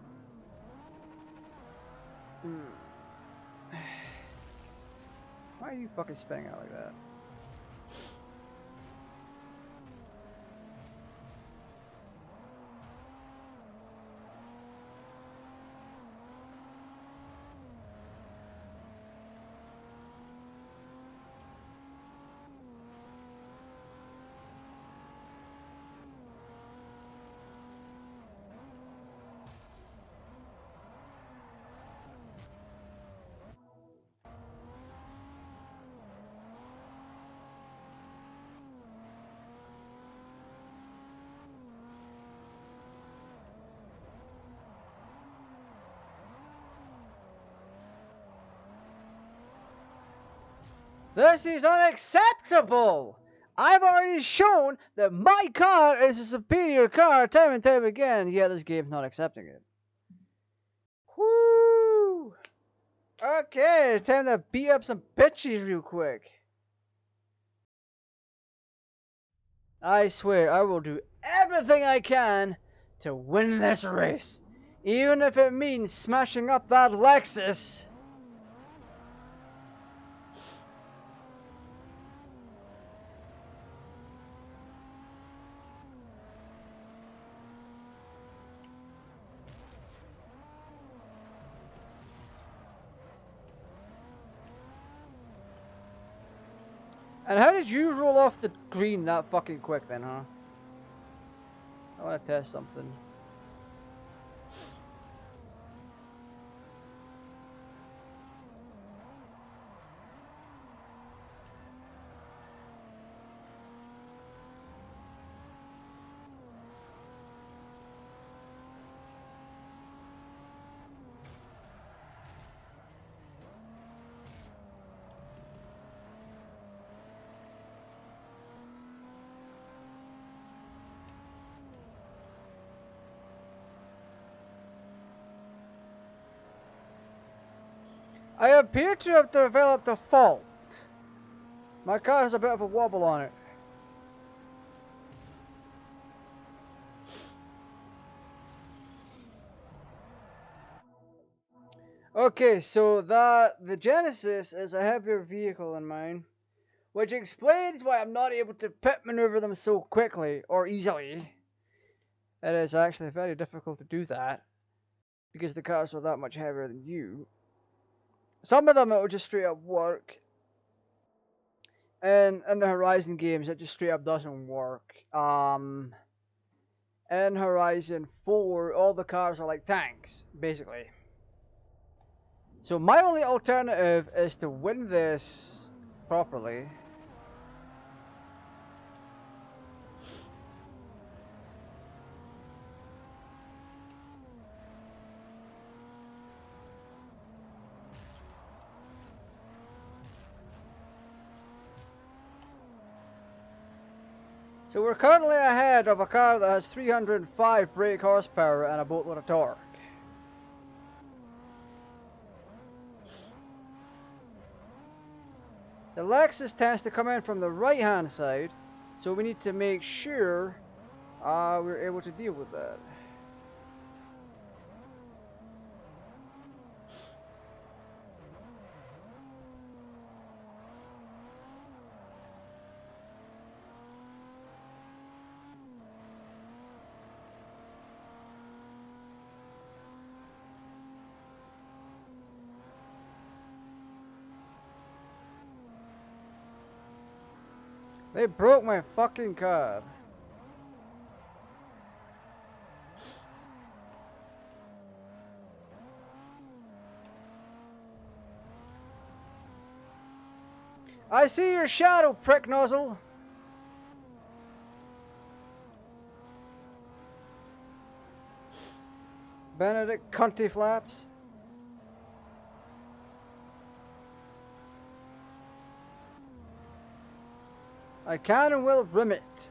Why are you fucking spinning out like that? This is unacceptable! I've already shown that my car is a superior car time and time again, yet this game's not accepting it. Whoo! Okay, time to beat up some bitches real quick. I swear, I will do everything I can to win this race. Even if it means smashing up that Lexus. And how did you roll off the green that fucking quick then, huh? I want to test something. I appear to have developed a fault. My car has a bit of a wobble on it. Okay, so the Genesis is a heavier vehicle than mine, which explains why I'm not able to pit maneuver them so quickly or easily. It is actually very difficult to do that because the cars are that much heavier than you. Some of them it will just straight up work, And in the Horizon games, it just straight up doesn't work. In Horizon 4, all the cars are like tanks, basically. So my only alternative is to win this properly. So we're currently ahead of a car that has 305 brake horsepower and a boatload of torque. The Lexus tends to come in from the right hand side, so we need to make sure we're able to deal with that. They broke my fucking car. I see your shadow, prick nozzle. Benedict cunty flaps. I can and will rim it.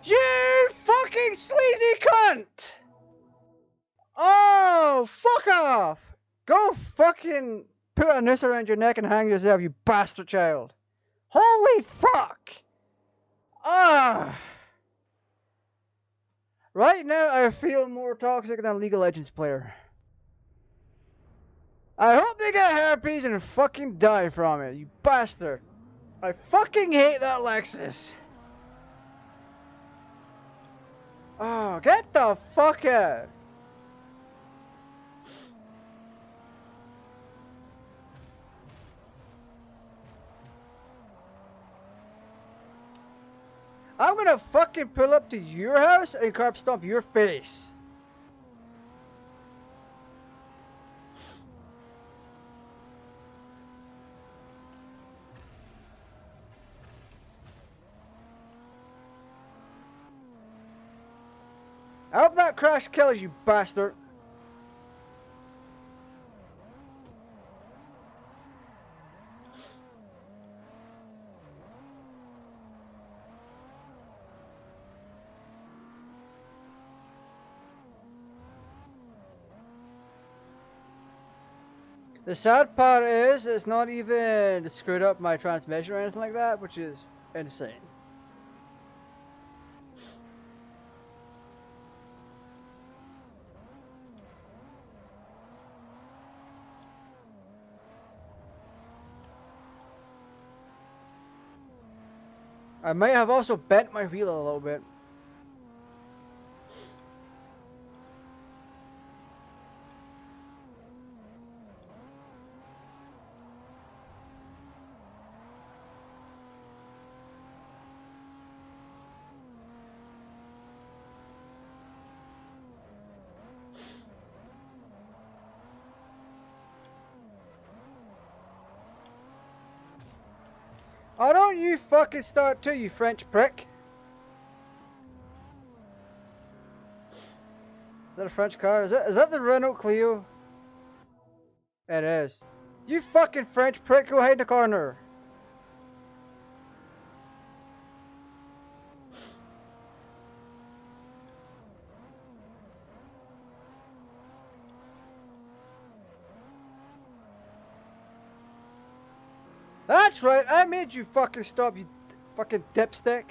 You fucking sleazy cunt! Oh, fuck off! Go fucking put a noose around your neck and hang yourself, you bastard child. Holy fuck! Ah! Right now, I feel more toxic than a League of Legends player. I hope they get herpes and fucking die from it, you bastard. I fucking hate that Lexus. Oh, get the fuck out. I'm gonna fucking pull up to your house and curb stomp your face. I hope that crash kills you, bastard. The sad part is, it's not even screwed up my transmission or anything like that, which is insane. I might have also bent my wheel a little bit. Oh, don't you fucking start too, you French prick. Is that a French car? Is that the Renault Clio? It is. You fucking French prick, go hide in the corner. That's right, I made you fucking stop, you fucking dipstick.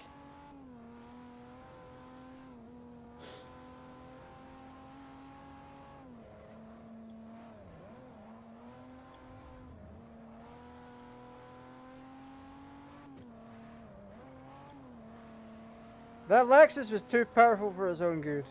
That Lexus was too powerful for his own good.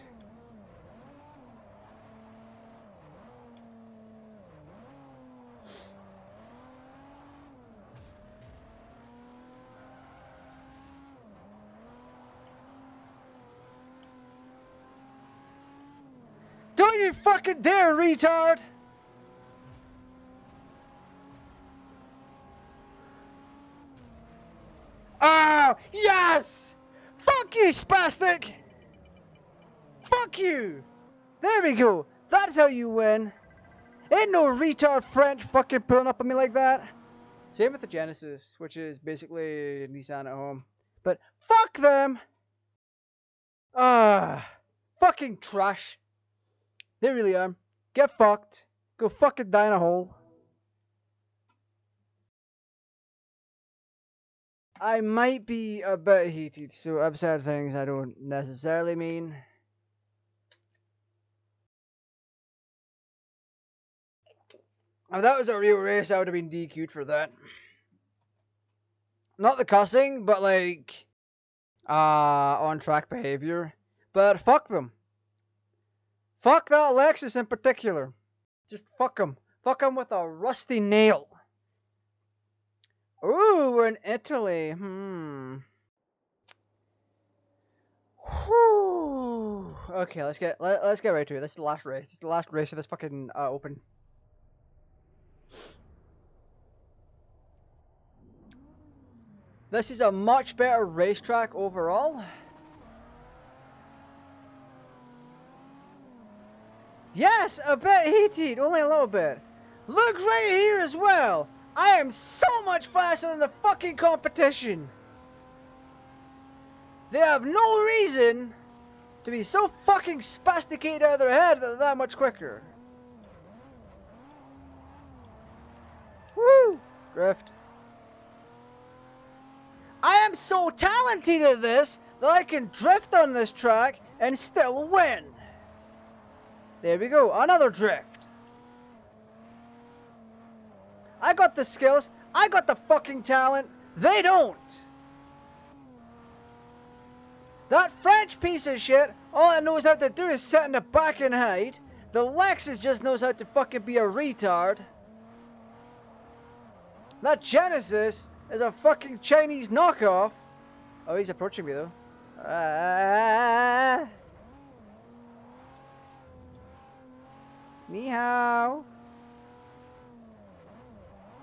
Don't you fucking dare, retard! Oh, yes! Fuck you, spastic! Fuck you! There we go. That's how you win. Ain't no retard French fucking pulling up on me like that. Same with the Genesis, which is basically Nissan at home. But fuck them! Fucking trash. They really are. Get fucked. Go fucking die in a hole. I might be a bit heated, so I've said things I don't necessarily mean. If that was a real race, I would have been DQ'd for that. Not the cussing, but like, on-track behavior. But fuck them. Fuck that Lexus in particular. Just fuck them. Fuck them with a rusty nail. Ooh, we're in Italy. Whew. Okay, let's get right to it. This is the last race. This is the last race of this fucking open. This is a much better racetrack overall. Yes, a bit heated, only a little bit. Look right here as well. I am so much faster than the fucking competition. They have no reason to be so fucking spasticated out of their head that they're that much quicker. Woo! Drift. I am so talented at this that I can drift on this track and still win. There we go, another drift. I got the skills, I got the fucking talent, they don't. That French piece of shit, all it knows how to do is sit in the back and hide. The Lexus just knows how to fucking be a retard. That Genesis is a fucking Chinese knockoff. Oh, he's approaching me though. Ni hao.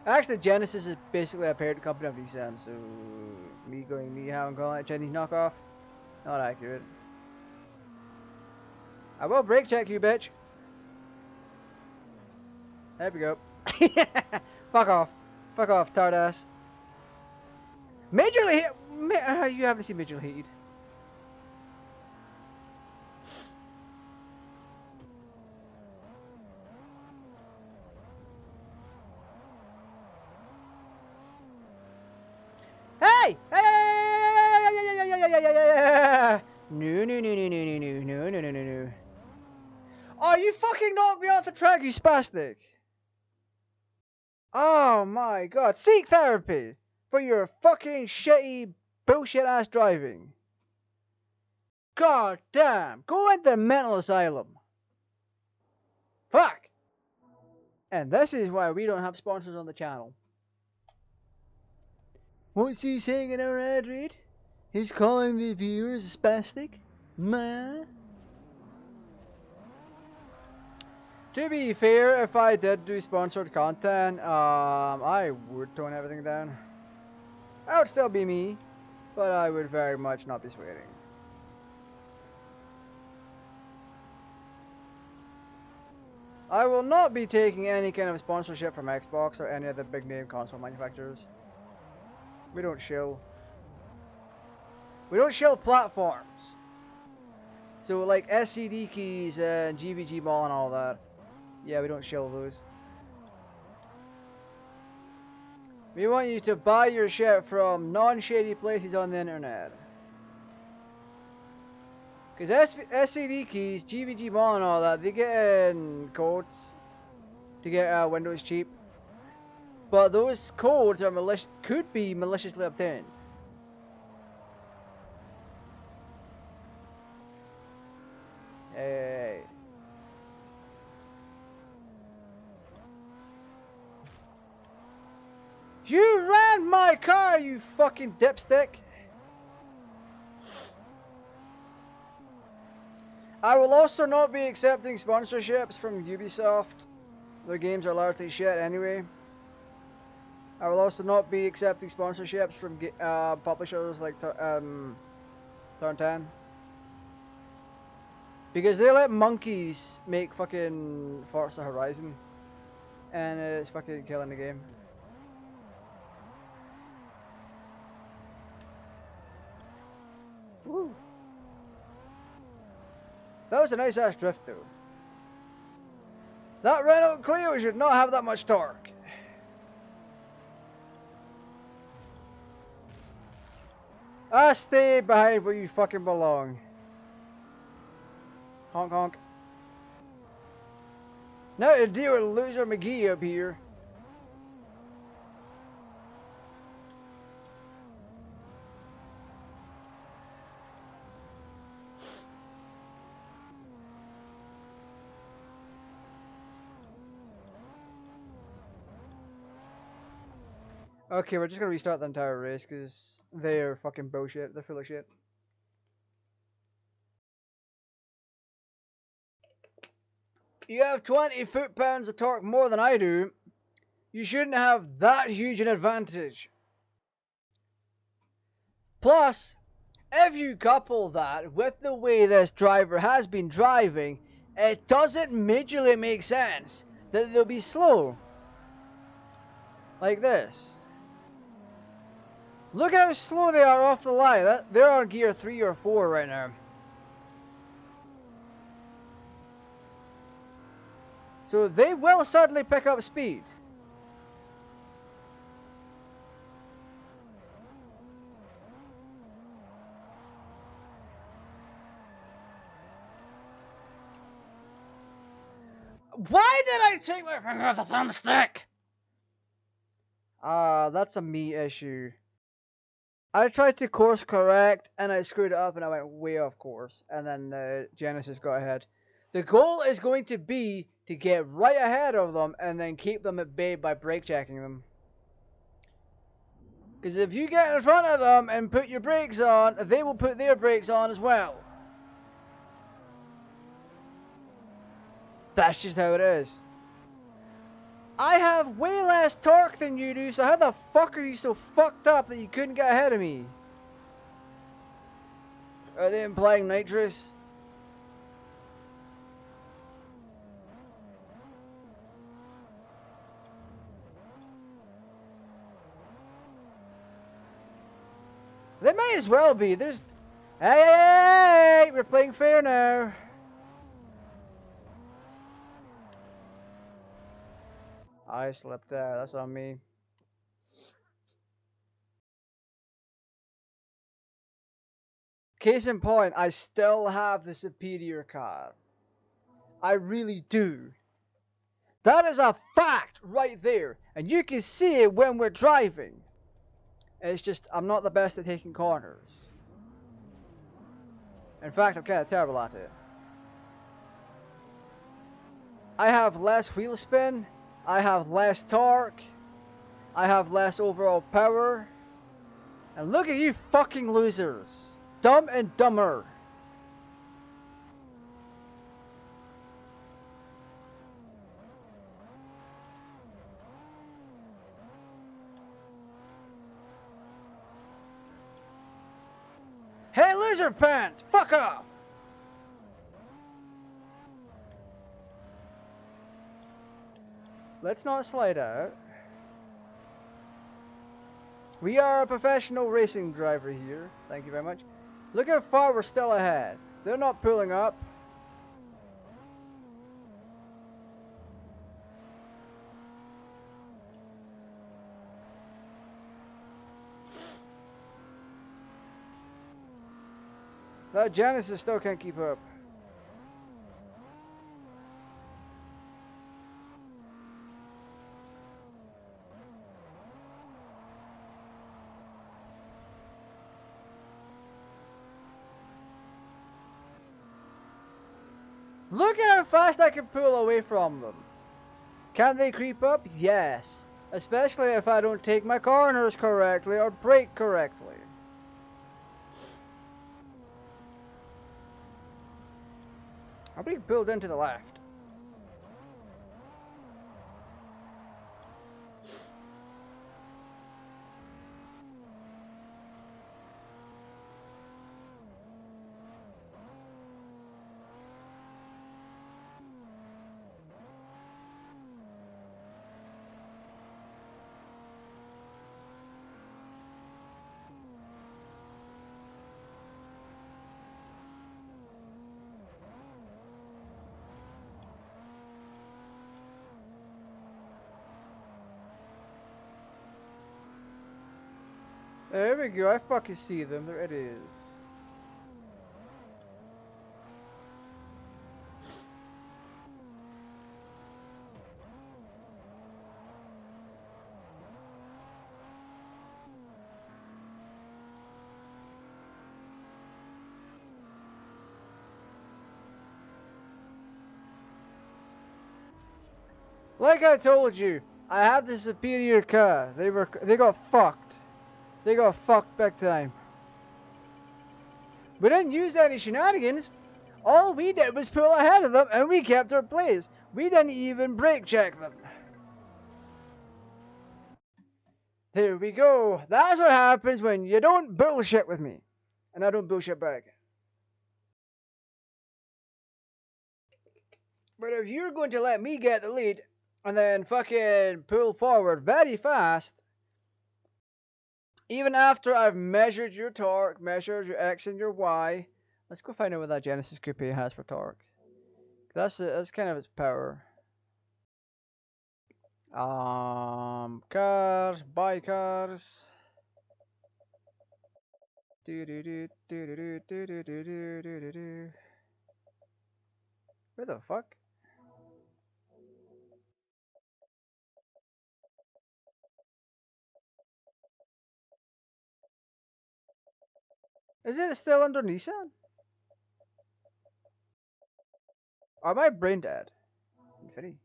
Actually, Genesis is basically a parent company of Nissan, so me going ni hao and calling it Chinese knockoff, not accurate. I will brake check you, bitch. There we go. Fuck off. Fuck off, tard ass. Majorly hit. You haven't seen Majorly Heated. Hey! No. Oh, you fucking knocked me off the track, you spastic. Oh my god. Seek therapy for your fucking shitty bullshit ass driving. God damn. Go into the mental asylum. Fuck. And this is why we don't have sponsors on the channel. What's he saying in our ad read? He's calling the viewers spastic? Man. To be fair, if I did do sponsored content, I would tone everything down. I would still be me, but I would very much not be sweating. I will not be taking any kind of sponsorship from Xbox or any of the big name console manufacturers. We don't shill. We don't shill platforms. So like SCD keys and GVG ball and all that. Yeah, we don't shill those. We want you to buy your shit from non-shady places on the internet. Because SCD keys, GVG ball and all that, they get in codes to get Windows cheap. But those codes are could be maliciously obtained. Hey. You ran my car, you fucking dipstick! I will also not be accepting sponsorships from Ubisoft. Their games are largely shit anyway. I will also not be accepting sponsorships from publishers like Turn 10. Because they let monkeys make fucking Forza Horizon. And it's fucking killing the game. Woo. That was a nice ass drift though. That Renault Clio should not have that much torque. I stay behind where you fucking belong. Honk honk. Now to deal with loser McGee up here. Okay, we're just gonna restart the entire race because they're fucking bullshit. They're full of shit. You have 20 foot-pounds of torque more than I do. You shouldn't have that huge an advantage. Plus, if you couple that with the way this driver has been driving, it doesn't majorly make sense that they'll be slow. Like this. Look at how slow they are off the line. They're on gear 3 or 4 right now. So they will suddenly pick up speed. Why did I take my finger off the thumbstick? That's a me issue. I tried to course correct and I screwed it up and I went way off course. And then Genesis got ahead. The goal is going to be to get right ahead of them and then keep them at bay by brake checking them. Because if you get in front of them and put your brakes on, they will put their brakes on as well. That's just how it is. I have way less torque than you do, so how the fuck are you so fucked up that you couldn't get ahead of me? Are they implying nitrous? They may as well be. There's... Hey, we're playing fair now. I slipped out. That's on me. Case in point, I still have the superior car. I really do. That is a fact right there. And you can see it when we're driving. It's just, I'm not the best at taking corners. In fact, I'm kind of terrible at it. I have less wheel spin. I have less torque. I have less overall power. And look at you fucking losers. Dumb and dumber. Hey, lizard pants! Fuck off! Let's not slide out. We are a professional racing driver here. Thank you very much. Look how far we're still ahead. They're not pulling up. That Genesis still can't keep up. Look at how fast I can pull away from them. Can they creep up? Yes. Especially if I don't take my corners correctly or brake correctly. I'll be pulled into the left. There we go, I fucking see them. There it is. Like I told you, I had the superior car. They got fucked. They got fucked big time. We didn't use any shenanigans. All we did was pull ahead of them and we kept our place. We didn't even brake check them. There we go. That's what happens when you don't bullshit with me. And I don't bullshit back. But if you're going to let me get the lead and then fucking pull forward very fast, even after I've measured your torque, measured your X and your Y, let's go find out what that Genesis Coupe has for torque. That's kind of its power. Cars, buy cars. Where the fuck? Is it still under Nissan? Or am I brain dead? Infinity.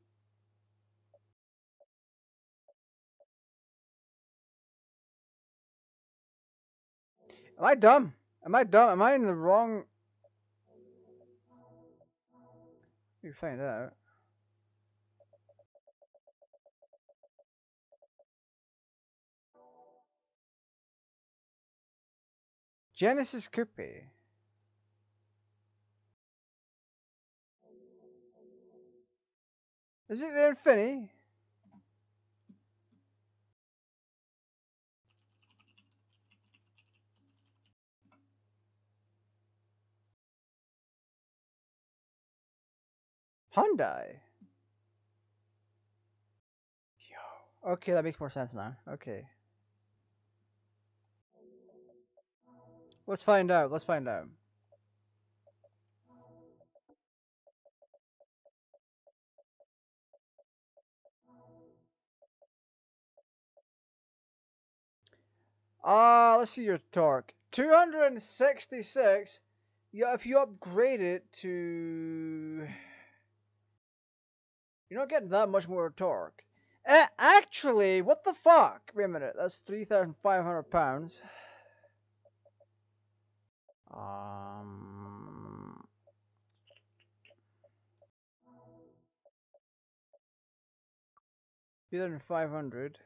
Am I dumb? Am I dumb? Am I in the wrong? You find out. Genesis Coupe. Is it the Infinity? Hyundai. Yo. Okay, that makes more sense now. Okay. Let's find out. Let's find out. Let's see your torque. 266. Yeah, if you upgrade it to... You're not getting that much more torque. Actually, what the fuck? Wait a minute, that's 3,500 pounds. 3,500.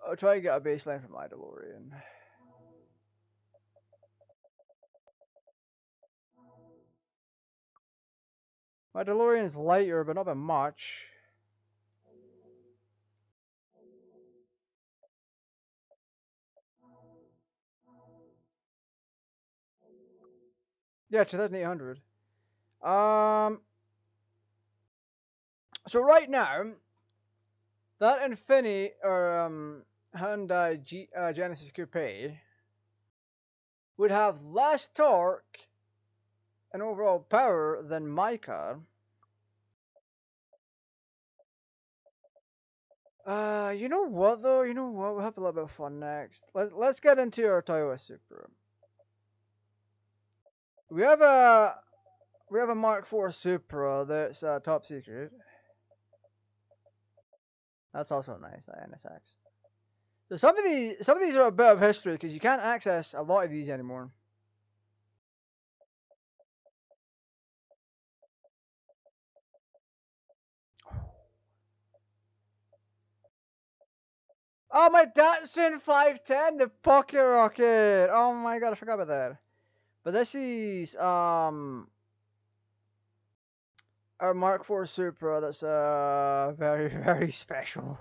I'll try to get a baseline from my DeLorean. My DeLorean is lighter, but not by much. Yeah, 2,800. So right now, that Infiniti or Hyundai Genesis Coupe would have less torque and overall power than my car. You know what though? You know what? We'll have a little bit of fun next. Let's get into our Toyota Supra. We have a Mark IV Supra that's top secret. That's also nice. That NSX. So some of these are a bit of history because you can't access a lot of these anymore. Oh, my Datsun 510, the pocket rocket. Oh my god, I forgot about that. But this is our Mark IV Supra. That's very very special.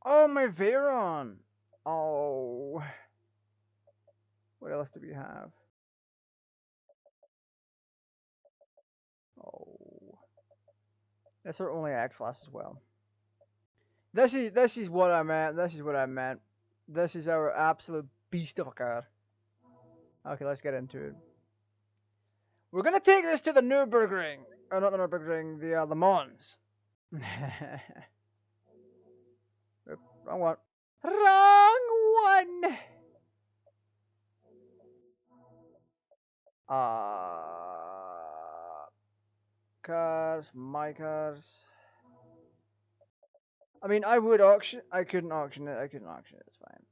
Oh, my Veyron. Oh, what else do we have? Oh, that's our only X class as well. This is what I meant. This is what I meant. This is our absolute beast of a car. Okay, let's get into it. We're gonna take this to the Nürburgring, or not the Nürburgring, the Le Mans. Oop, wrong one. Wrong one. Cars, my cars. I mean, I would auction. I couldn't auction it. I couldn't auction it. It's fine.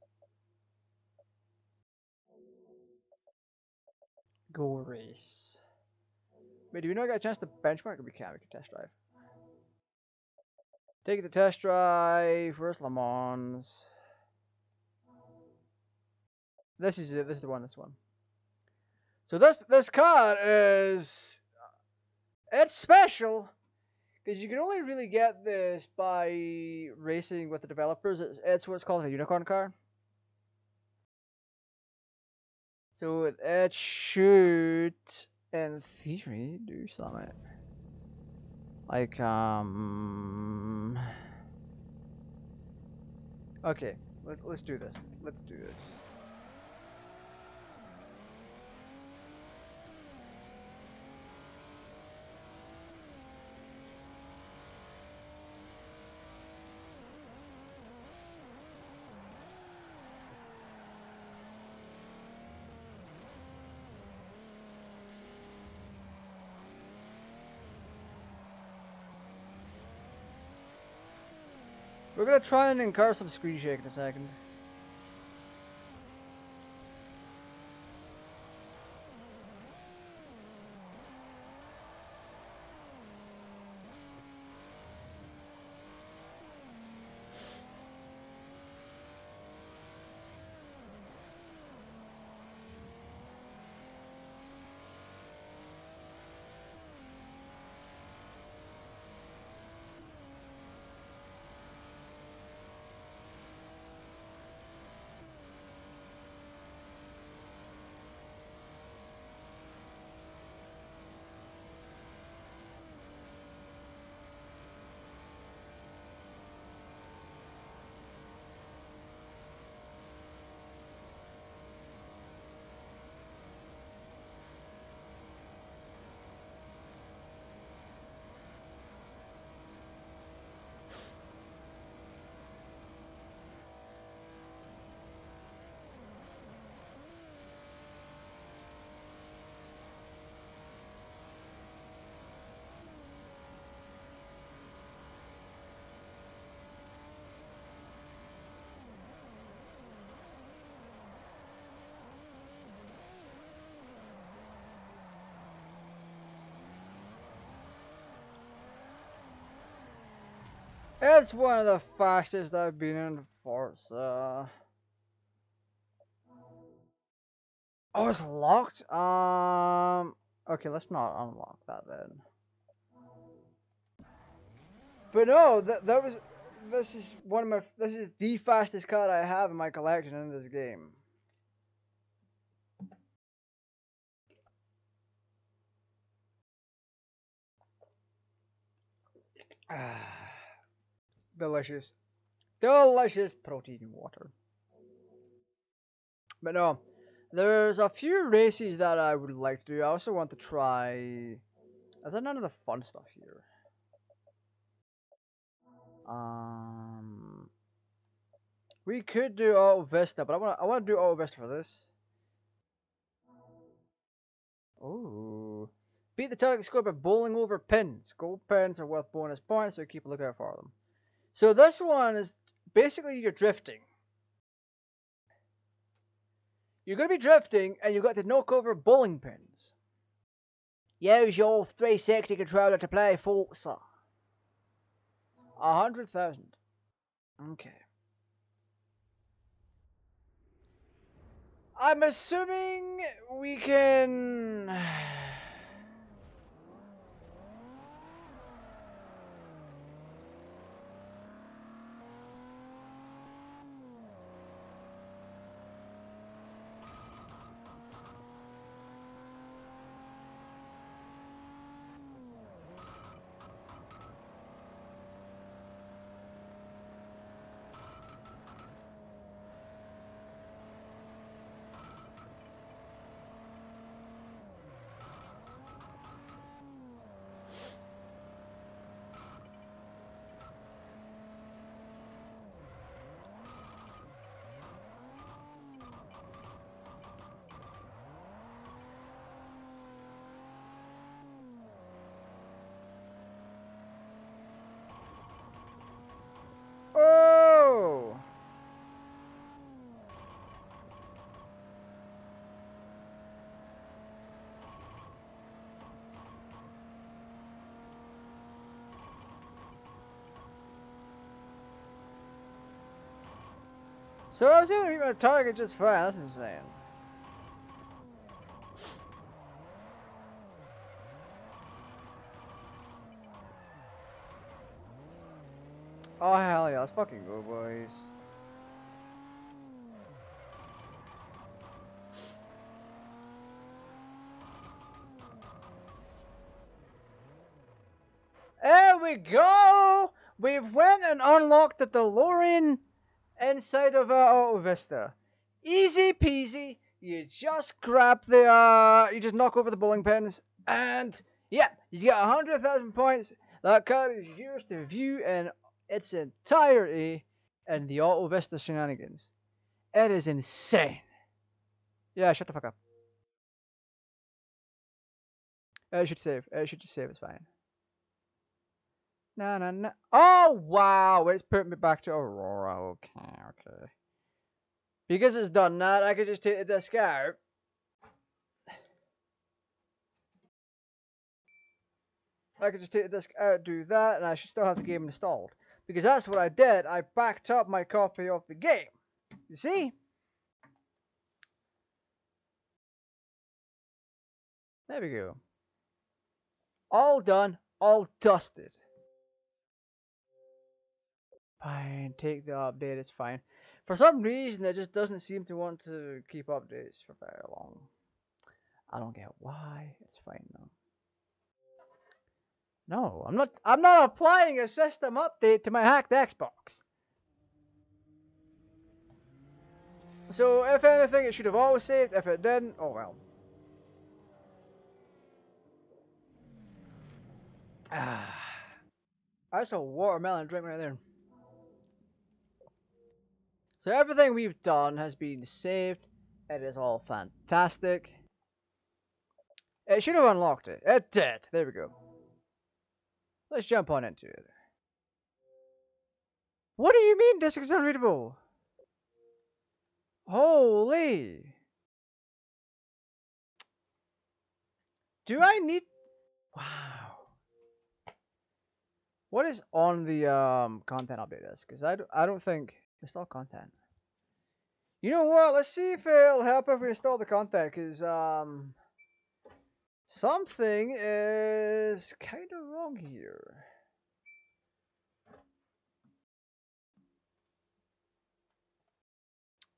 Go race. Wait, do we not get a chance to benchmark? We can. We can test drive. Take the test drive. Where's Le Mans? This is it. This is the one. This one. So this car is it's special because you can only really get this by racing with the developers. It's what's called a unicorn car. So it should, in theory, do something. Like Okay, let's do this. Let's do this. We're gonna try and incur some screen shake in a second. It's one of the fastest I've been in Forza. Oh, it's locked? Okay, let's not unlock that then. But no, this is this is the fastest car I have in my collection in this game. Delicious. Delicious protein water. But no, there's a few races that I would like to do. I also want to try. Is there none of the fun stuff here? We could do Auto Vista, but I want to do Auto Vista for this. Ooh. Beat the target score by bowling over pins. Gold pins are worth bonus points, so keep a lookout for them. So this one is basically you're drifting. You're going to be drifting, and you've got to knock over bowling pins. Use your 360 controller to play Forza. 100,000. Okay. I'm assuming we can. Oh! So I was able to beat my target just fine. That's insane. Oh hell yeah, let's fucking go, boys. There we go! We've went and unlocked the DeLorean inside of Auto Vista. Easy peasy. You just grab the, you just knock over the bowling pins, and yeah, you get 100,000 points. That card is yours to view in its entirety in the Auto Vista shenanigans. It is insane. Yeah, shut the fuck up. It should save. It should just save. It's fine. No, no, no. Oh, wow. It's put me back to Aurora. Okay, okay. Because it's done that, I could just take the disc out. I could just take the disc out, do that, and I should still have the game installed. Because that's what I did. I backed up my copy of the game. You see? There we go. All done. All dusted. Fine. Take the update. It's fine. For some reason, it just doesn't seem to want to keep updates for very long. I don't get why. It's fine though. No, I'm not applying a system update to my hacked Xbox. So if anything, it should have always saved. If it didn't, oh well. That's a watermelon drink right there. So everything we've done has been saved. It is all fantastic. It should have unlocked it. It did. There we go. Let's jump on into it. What do you mean disk is unreadable? Holy. Do I need... Wow. What is on the content update list? Because I don't think... Install content. You know what? Let's see if it'll help if we install the content, because something is kind of wrong here.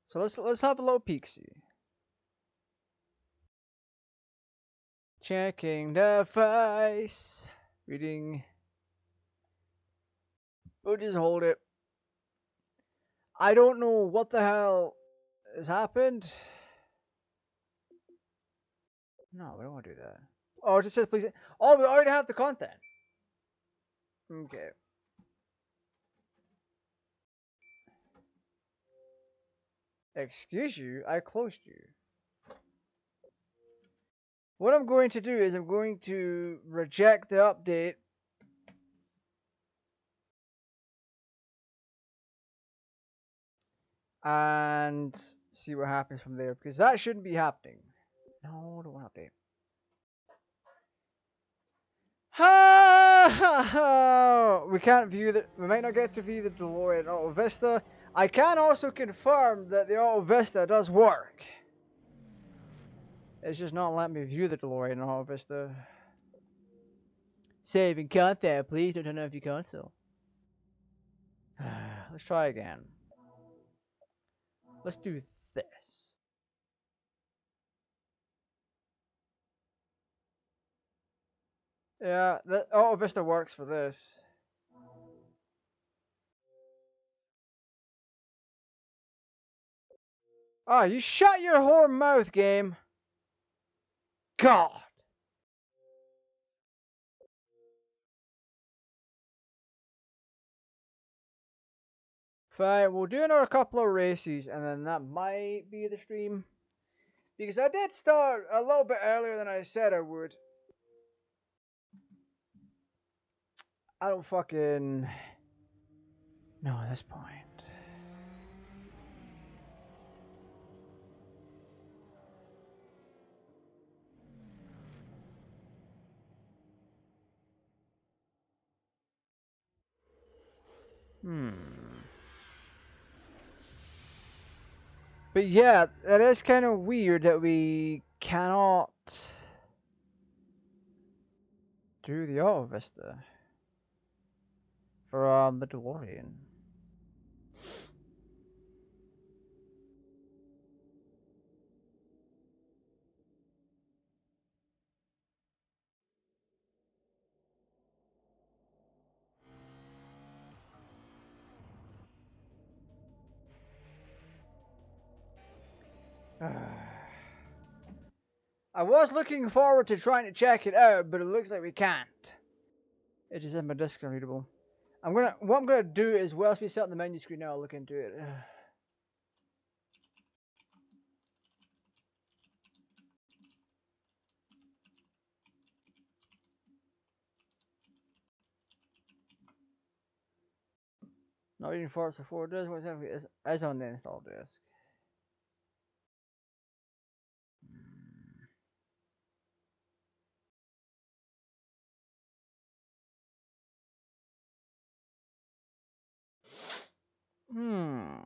So let's have a little peek-see. Checking device. Reading. We'll just hold it. I don't know what the hell has happened. No, we don't want to do that. Oh, it just says please. Oh, we already have the content. Okay. Excuse you, I closed you. What I'm going to do is I'm going to reject the update. And see what happens from there, because that shouldn't be happening. No, I don't want to update. We can't view the. We might not get to view the DeLorean Auto Vista. I can also confirm that the Auto Vista does work. It's just not letting me view the DeLorean Auto Vista. Saving content, please don't turn off your console. Let's try again. Let's do this. Yeah, the Auto Vista works for this. Ah, you shut your whore mouth, game. God. Fine, we'll do another couple of races, and then that might be the stream. Because I did start a little bit earlier than I said I would. I don't fucking know at this point. But yeah, it is kind of weird that we cannot do the Auto Vista for the DeLorean. I was looking forward to trying to check it out, but it looks like we can't. It just said my disk's unreadable. What I'm gonna do is whilst we set on the menu screen now, I'll look into it. Not reading Forza 4 does what exactly is on the install disk. Hmm.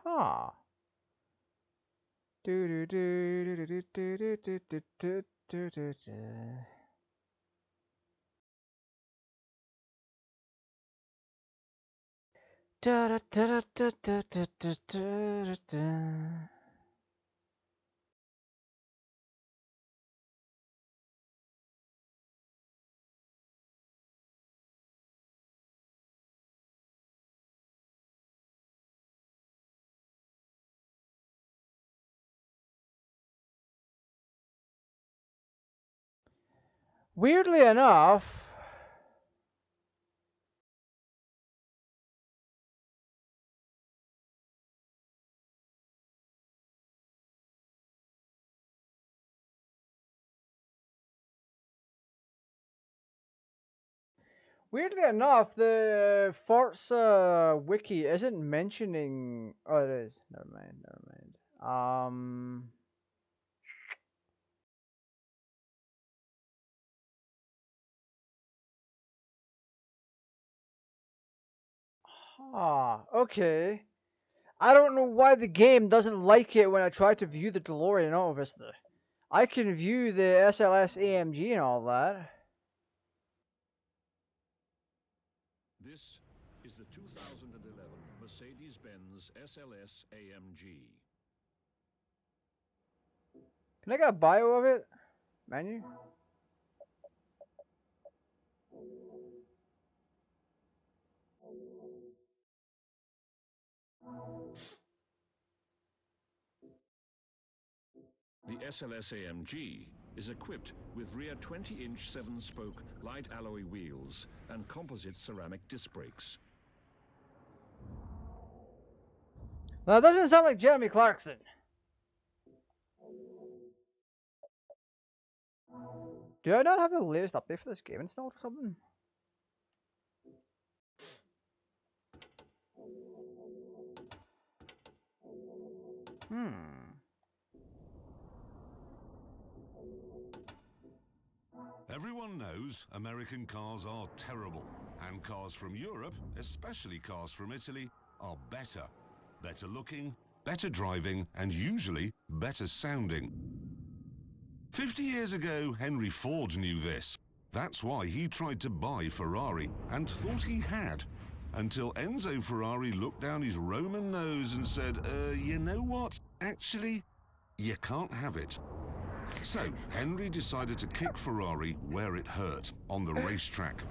Huh. Do do do do do do do do do do do do do. Da da da da da da da da da. Weirdly enough, Weirdly enough, the Forza wiki isn't mentioning. Oh, it is. Never mind. Never mind. Okay. I don't know why the game doesn't like it when I try to view the DeLorean in Auto Vista. I can view the SLS AMG and all that. This is the 2011 Mercedes-Benz SLS AMG. Can I get a bio of it? Menu? The SLS AMG is equipped with rear 20-inch 7-spoke light alloy wheels and composite ceramic disc brakes. Now, it doesn't sound like Jeremy Clarkson. Do I not have the latest update for this game installed or something? Everyone knows American cars are terrible, and cars from Europe, especially cars from Italy, are better. Better looking, better driving, and usually better sounding. 50 years ago, Henry Ford knew this. That's why he tried to buy Ferrari and thought he had, until Enzo Ferrari looked down his Roman nose and said, you know what? Actually, you can't have it. So, Henry decided to kick Ferrari where it hurt, on the racetrack.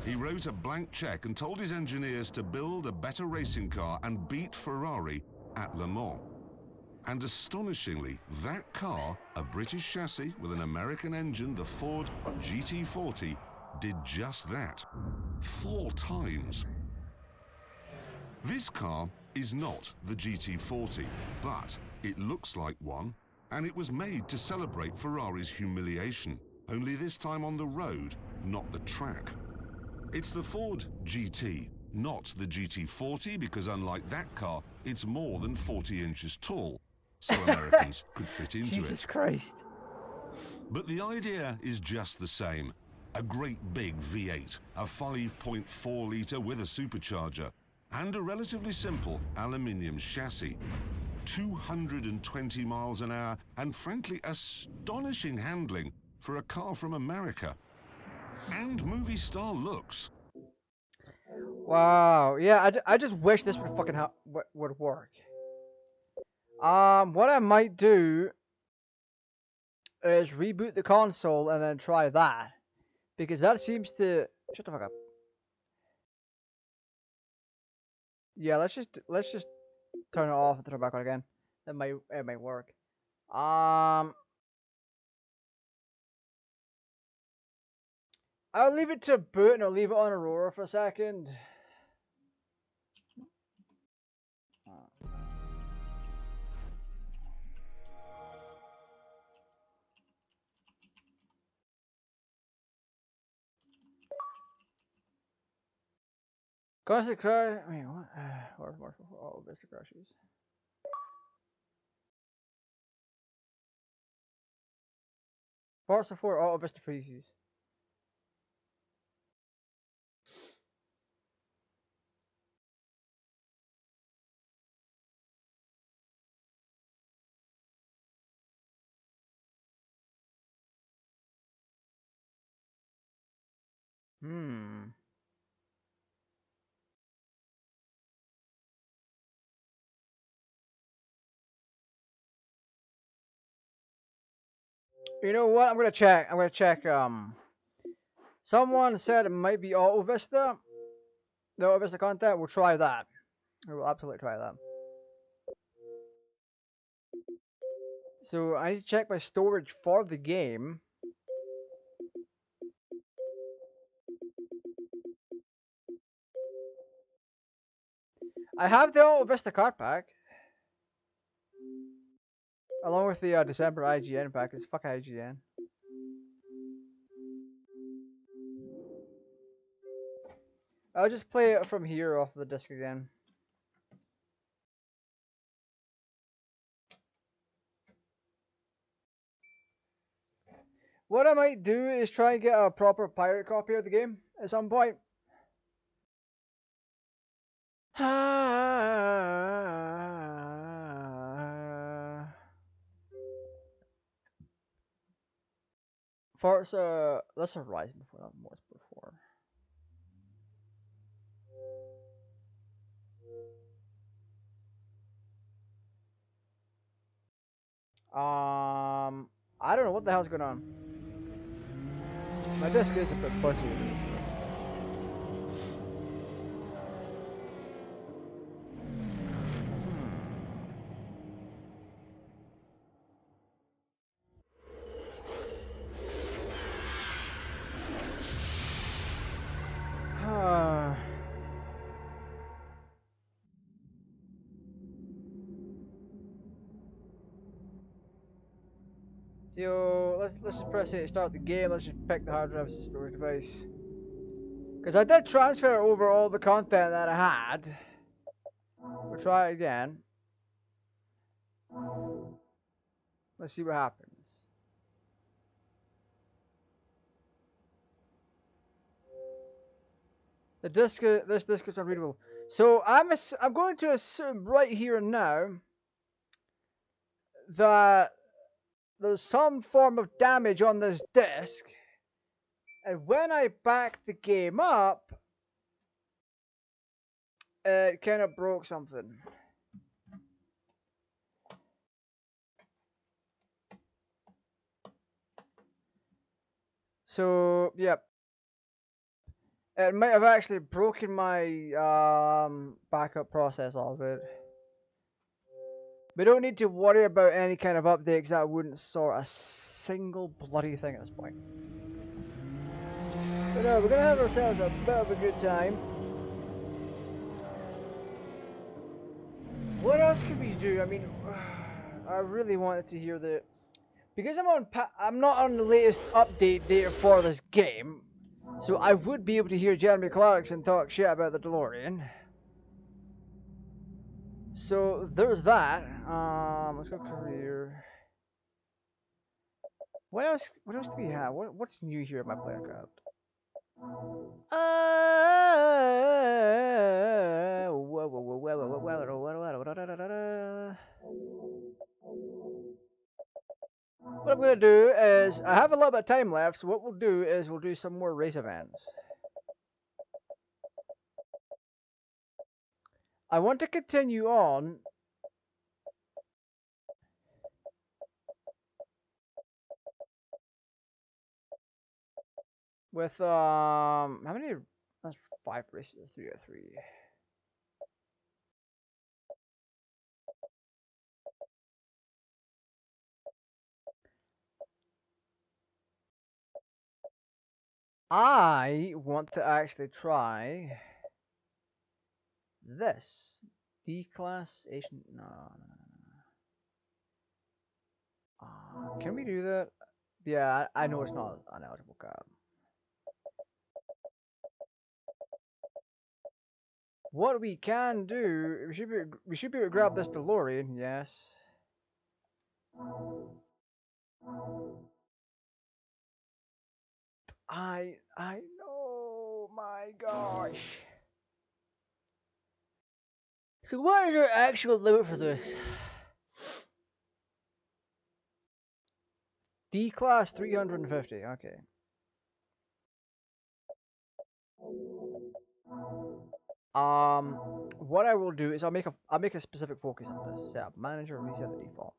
He wrote a blank check and told his engineers to build a better racing car and beat Ferrari at Le Mans. And astonishingly, that car, a British chassis with an American engine, the Ford GT40, did just that. 4 times. This car is not the GT40, but it looks like one. And it was made to celebrate Ferrari's humiliation, only this time on the road, not the track. It's the Ford GT, not the GT40, because unlike that car, it's more than 40 inches tall, so Americans could fit into it. Jesus Christ. But the idea is just the same. A great big V8, a 5.4-litre with a supercharger, and a relatively simple aluminium chassis. 220 miles an hour, and frankly, astonishing handling for a car from America. And movie star looks. Wow. Yeah, I just wish this would fucking would work. What I might do is reboot the console and then try that, because that seems to shut the fuck up. Yeah, let's just turn it off and turn it back on again. It might work. I'll leave it to boot and I'll leave it on Aurora for a second. Constant crash. Wait, what? Oh, Vista crashes. Forza 4 Auto Vista freezes. Hmm. You know what? I'm gonna check. Someone said it might be Auto Vista. The Auto Vista content. We'll try that. We'll absolutely try that. So I need to check my storage for the game. I have the Auto Vista card pack. Along with the December IGN pack. It's fuck IGN. I'll just play it from here off the disc again. What I might do is try and get a proper pirate copy of the game at some point. Forza, that's Horizon 4, not Motorsport 4. I don't know what the hell's going on. My disc is a bit fuzzy. So let's just press it to start the game. Let's just pick the hard drive as a storage device. Because I did transfer over all the content that I had. We'll try it again. Let's see what happens. The disc, this disc is unreadable. So I'm going to assume right here and now that there's some form of damage on this disc, and when I back the game up, it kind of broke something. So, yep. It might have actually broken my backup process of it. We don't need to worry about any kind of updates that wouldn't sort a single bloody thing at this point. But no, we're going to have ourselves a bit of a good time. What else can we do? I mean, I really wanted to hear the... Because I'm not on the latest update data for this game, so I would be able to hear Jeremy Clarkson talk shit about the DeLorean. So there's that. Let's go career. What else do we have? What's new here in my player card? What I'm going to do is, I have a little bit of time left, so what we'll do is we'll do some more race events. I want to continue on with, how many, that's 5 races, 3 out of 3. I want to actually try this. D-class Asian, no. Can we do that? Yeah, I know it's not an eligible card. What we can do, we should be able to grab this DeLorean, yes. I know, my gosh. So what is our actual limit for this? D class 350, okay. What I will do is I'll make a specific focus on this. Set up manager, reset the default.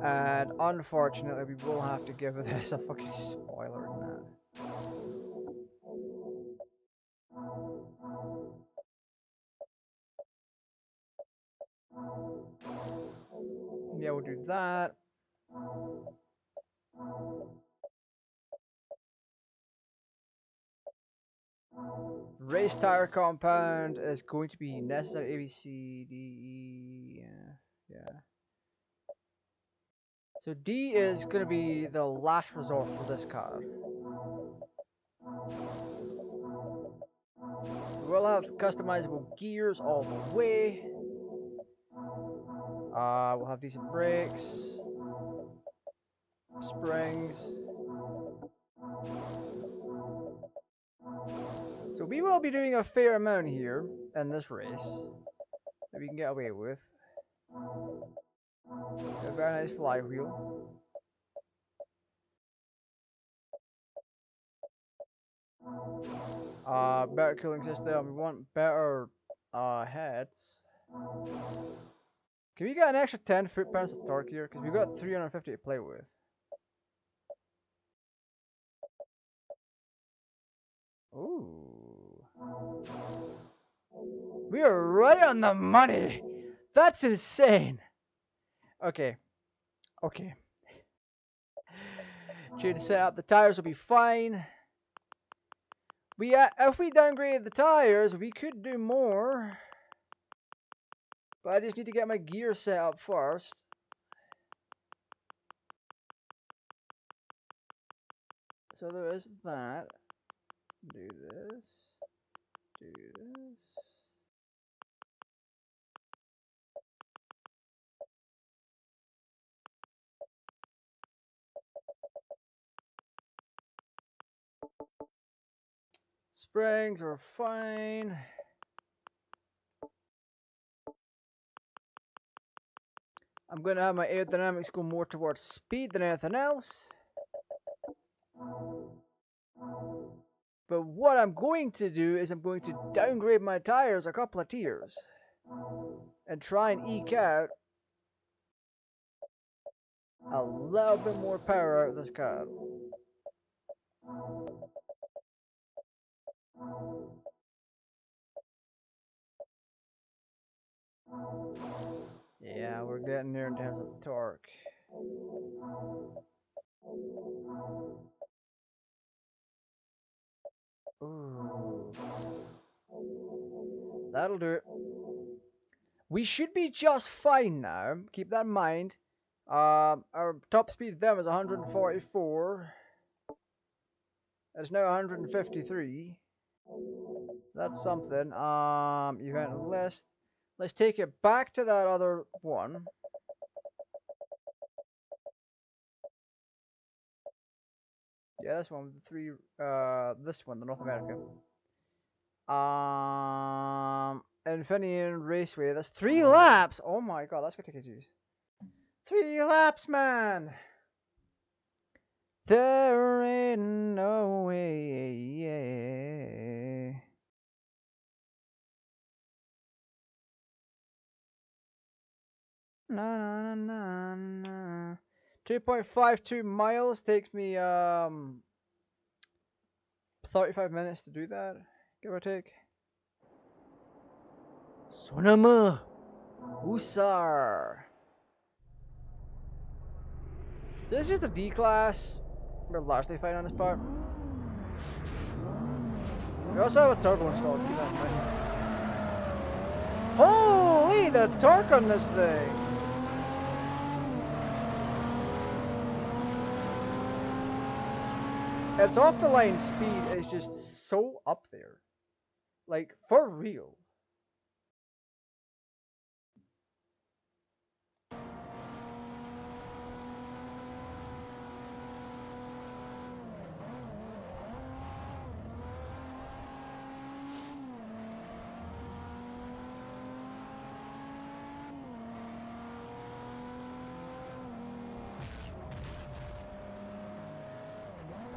And unfortunately, we will have to give this a fucking spoiler in that. Yeah, we'll do that. Race tire compound is going to be necessary. A, B, C, D, E. Yeah. So D is going to be the last resort for this card. have customizable gears all the way. We'll have decent brakes, springs. So we will be doing a fair amount here in this race that we can get away with. A very nice flywheel. Better cooling system. We want better heads. Can we get an extra 10 foot-pounds of torque here? Because we've got 350 to play with. Ooh. We are right on the money. That's insane. Okay. Okay. Change the setup. The tires will be fine. If we downgrade the tires, we could do more. But I just need to get my gear set up first. So there is that. Do this. Do this. Springs are fine. I'm going to have my aerodynamics go more towards speed than anything else. But what I'm going to do is I'm going to downgrade my tires a couple of tiers. And try and eke out a little bit more power out of this car. Yeah, we're getting there in terms of torque. Ooh. That'll do it. We should be just fine now. Keep that in mind. Our top speed then was 144. It's now 153. That's something. Event list. Let's take it back to that other one. Yeah, this one with the three. This one, the North America. Infineon Raceway. That's 3 laps. Oh my god, that's gonna take ages. 3 laps, man. There ain't no way. Yeah. Na na na na. 2.52 miles takes me 35 minutes to do that, give or take. Sonama Usar. So this is just a D class. We're largely fine on this part. We also have a turbo installed, keep that in mind. Holy, the torque on this thing! Its off the line speed is just so up there. Like, for real.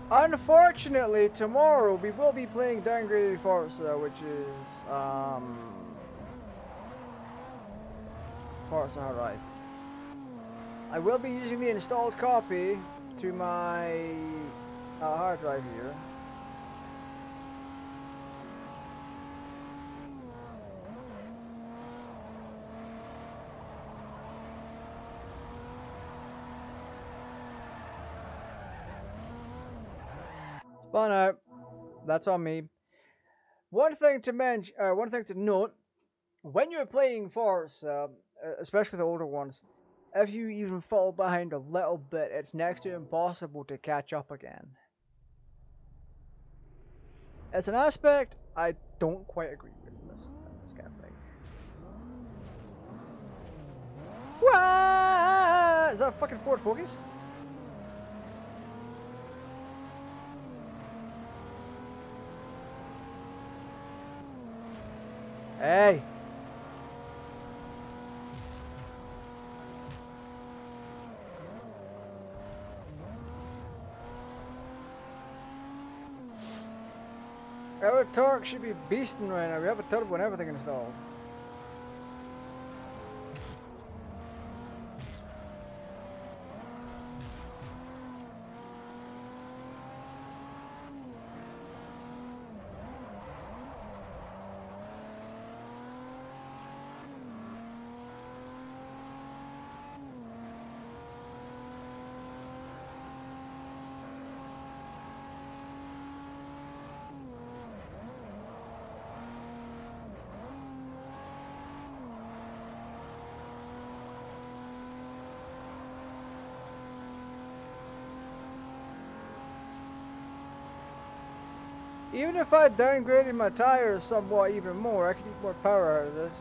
Unfortunately, tomorrow we will be playing downgraded Forza, which is Forza Horizon. I will be using the installed copy to my hard drive here. Spun out. That's on me. One thing to note, when you're playing Forza, especially the older ones, if you even fall behind a little bit, it's next to impossible to catch up again. It's an aspect I don't quite agree with. upgrade from this kind of thing. What? Is that a fucking Ford Focus? Hey! Our torque should be beasting right now. We have a turbo and everything installed. Even if I downgraded my tires somewhat even more, I could get more power out of this.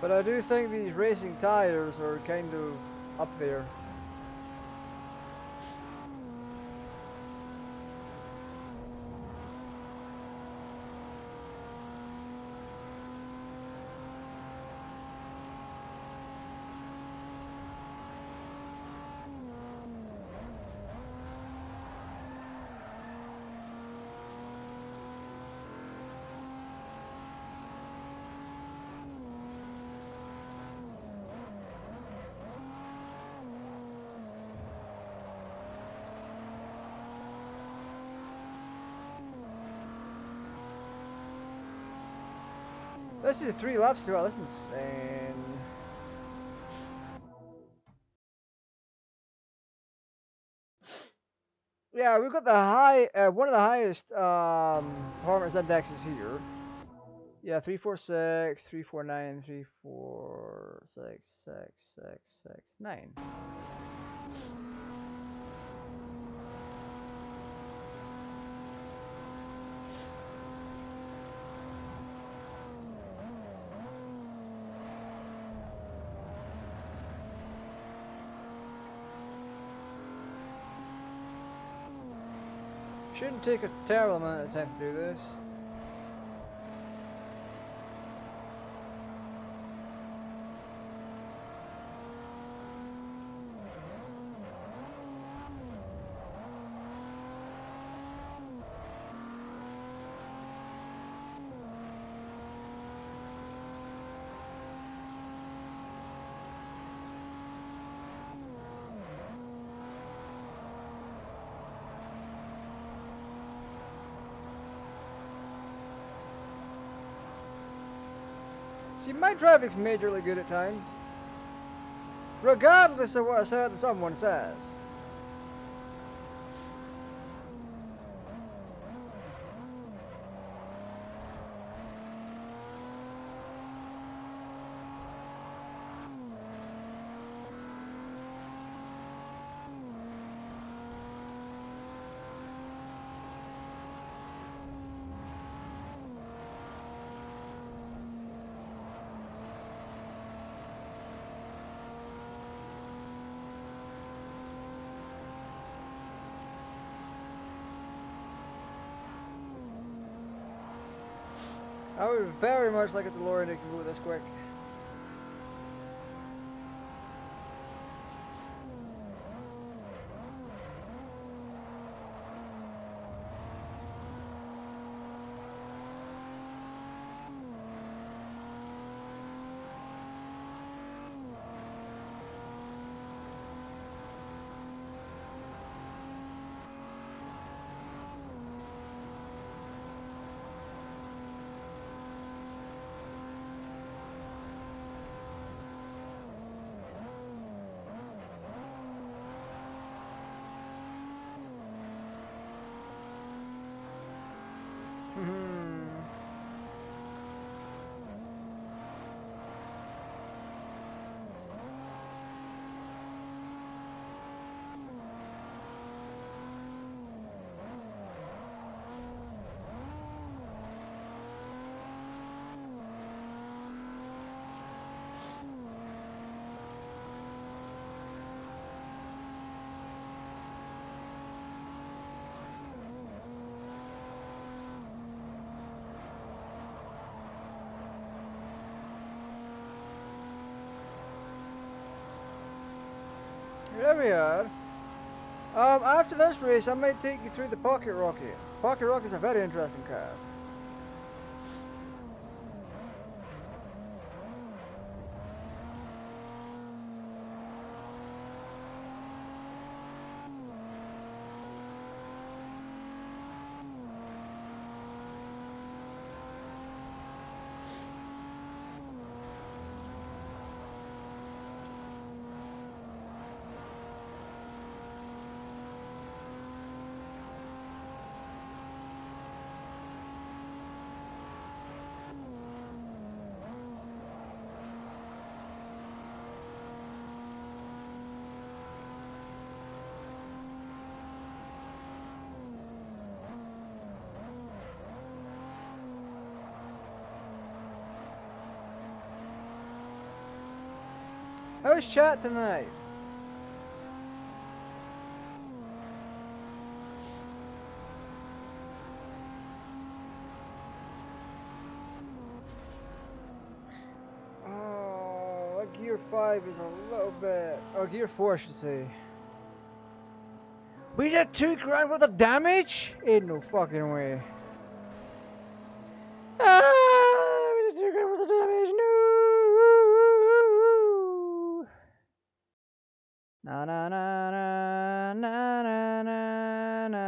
But I do think these racing tires are kind of up there. This is 3 laps throughout. That's insane. Yeah, we've got the one of the highest performance indexes here. Yeah, 346, 349, 346, 6, 9. Shouldn't take a terrible amount of time to do this. See, my driving's majorly good at times, regardless of what someone says. I would very much like a DeLorean that can go this quick. there we are. After this race, I might take you through the Pocket Rocket. Pocket Rocket is a very interesting car. How's chat tonight? Oh, that Gear 5 is a little bit... or Gear 4 I should say. We did 2 grand worth of damage? Ain't no fucking way. Ah, we did 2 grand worth of damage, no! Na na na na na na na na na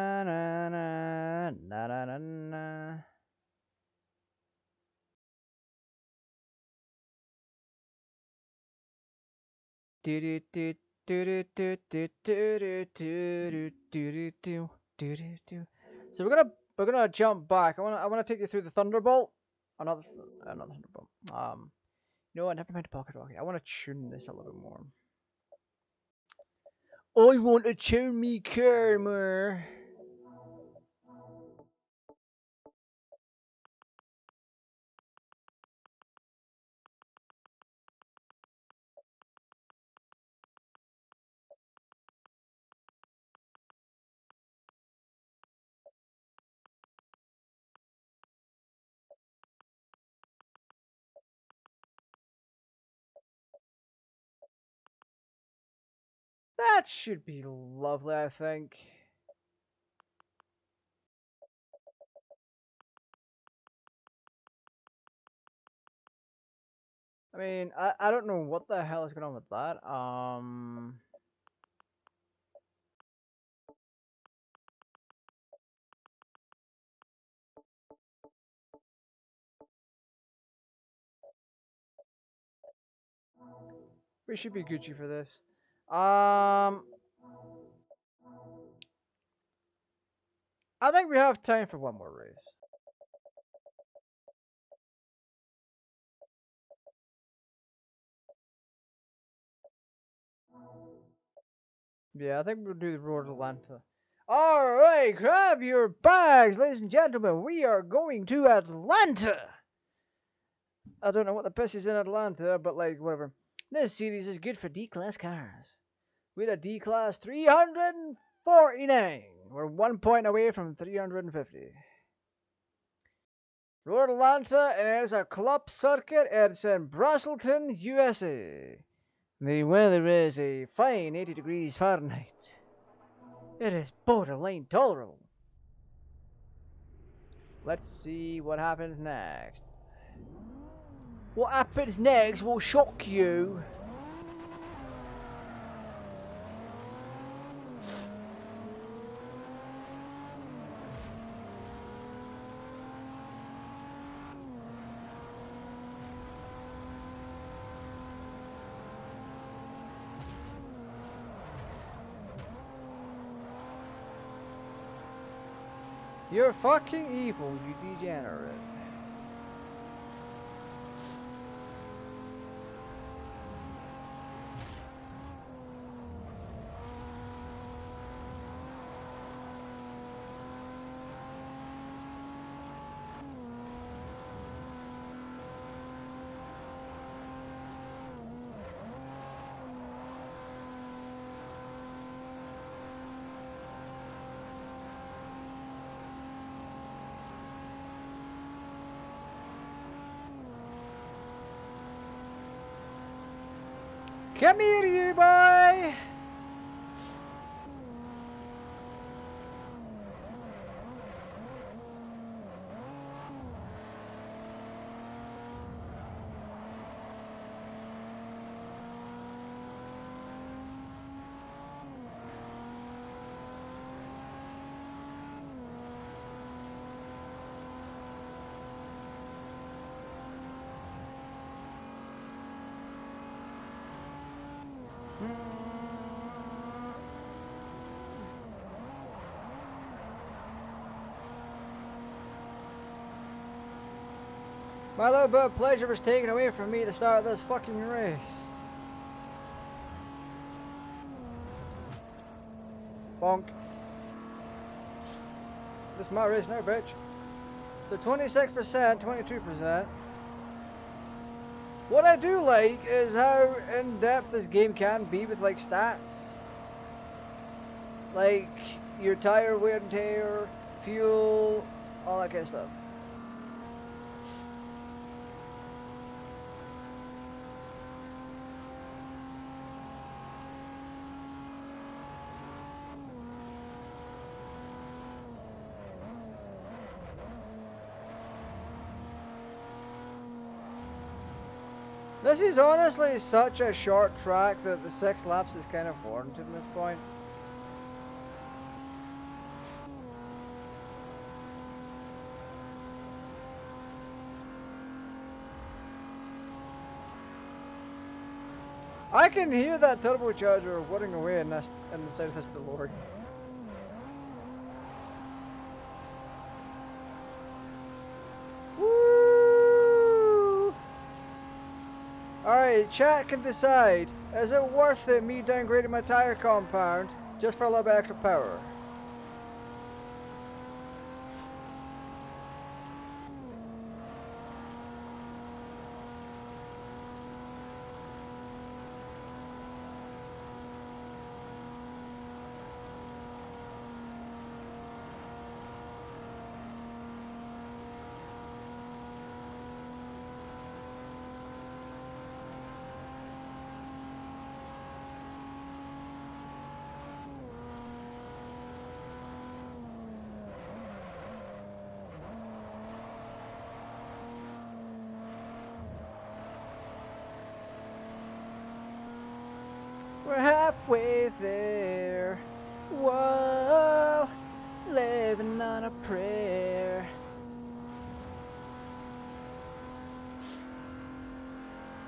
na na na na. Do do do do do do do do do do do. So we're gonna jump back. I wanna take you through the Thunderbolt. Another Thunderbolt. You know what? Never mind the Pocket Rocket. I want to tune this a little bit more. I want to tune me car more. That should be lovely, I think. I mean, I don't know what the hell is going on with that. We should be Gucci for this. I think we have time for one more race. Yeah, I think we'll do the Road to Atlanta. Alright, grab your bags, ladies and gentlemen. We are going to Atlanta. I don't know what the piss is in Atlanta, but like, whatever. This series is good for D-Class cars. We had a D-Class 349. We're 1 point away from 350. Road Atlanta, and it's a club circuit. It's in Braselton, USA. The weather is a fine 80 degrees Fahrenheit. It is borderline tolerable. Let's see what happens next. What happens next will shock you. You're fucking evil, you degenerate. Come here, you boy! My little bit of pleasure was taken away from me to start this fucking race. Bonk. This is my race now, bitch. So 26%, 22%. What I do like is how in-depth this game can be with like stats. Like your tire wear and tear, fuel, all that kind of stuff. This is honestly such a short track that the 6 laps is kind of warranted at this point. I can hear that turbocharger whirring away in the side of this DeLorean. Woo! Alright, chat can decide, is it worth it me downgrading my tire compound just for a little bit extra power? We're halfway there. Whoa, living on a prayer.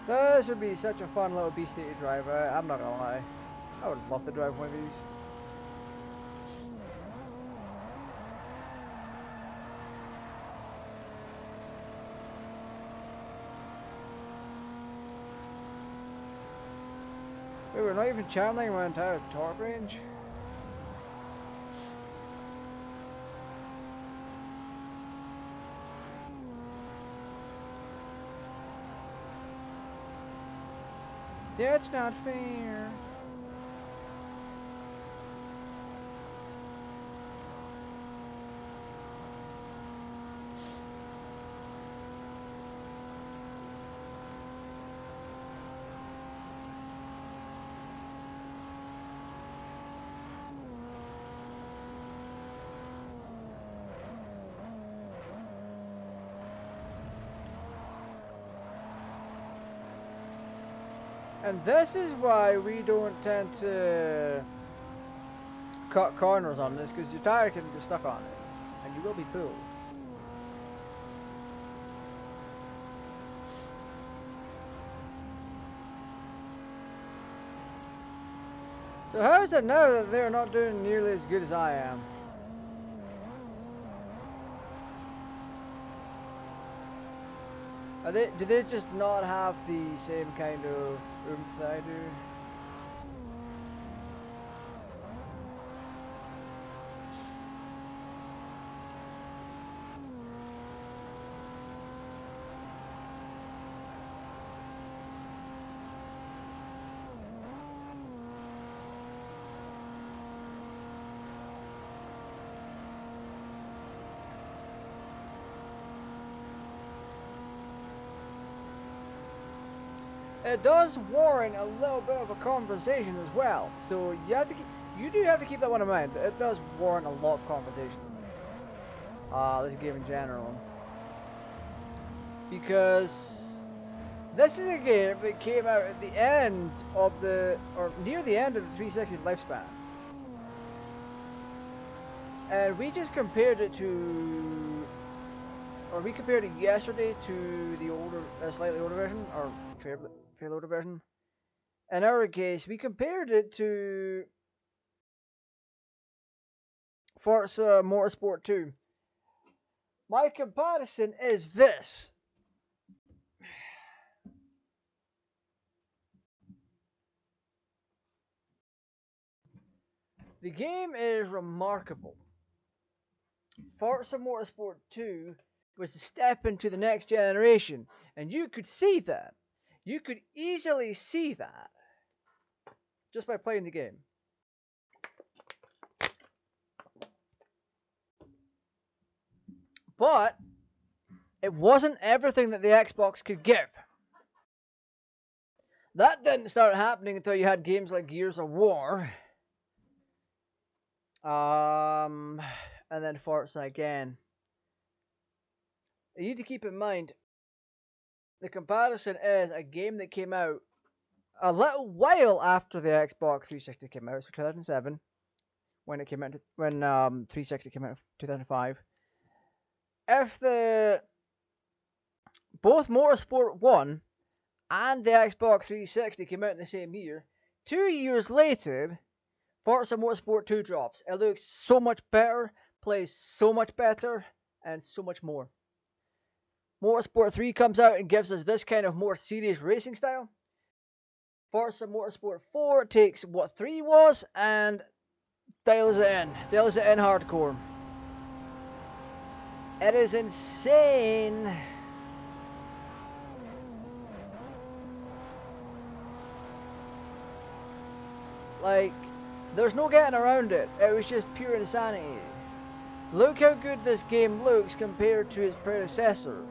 This would be such a fun little beastie to drive. I'm not gonna lie. I would love to drive one of these. Wait, we're not even channeling my entire torque range? That's not fair. And this is why we don't tend to cut corners on this, because your tire can get stuck on it, and you will be pulled. So how is it now that they're not doing nearly as good as I am? Do they just not have the same kind of oomph that I do? It does warrant a little bit of a conversation as well, so you do have to keep that one in mind. It does warrant a lot of conversation. This game in general, because this is a game that came out at the end of or near the end of the 360 lifespan, and we just compared it to, or we compared it yesterday to the older, slightly older version, or fairly older version. In our case, we compared it to Forza Motorsport 2. My comparison is this. The game is remarkable. Forza Motorsport 2 was a step into the next generation, and you could see that. You could easily see that just by playing the game. But it wasn't everything that the Xbox could give. That didn't start happening until you had games like Gears of War. And then Forza again. You need to keep in mind, the comparison is a game that came out a little while after the Xbox 360 came out. So 2007, when it came out, when 360 came out in 2005. If both Motorsport 1 and the Xbox 360 came out in the same year, 2 years later, Forza Motorsport 2 drops. It looks so much better, plays so much better, and so much more. Motorsport 3 comes out and gives us this kind of more serious racing style. Forza Motorsport 4 takes what 3 was and dials it in hardcore. It is insane. Like, there's no getting around it. It was just pure insanity. Look how good this game looks compared to its predecessor.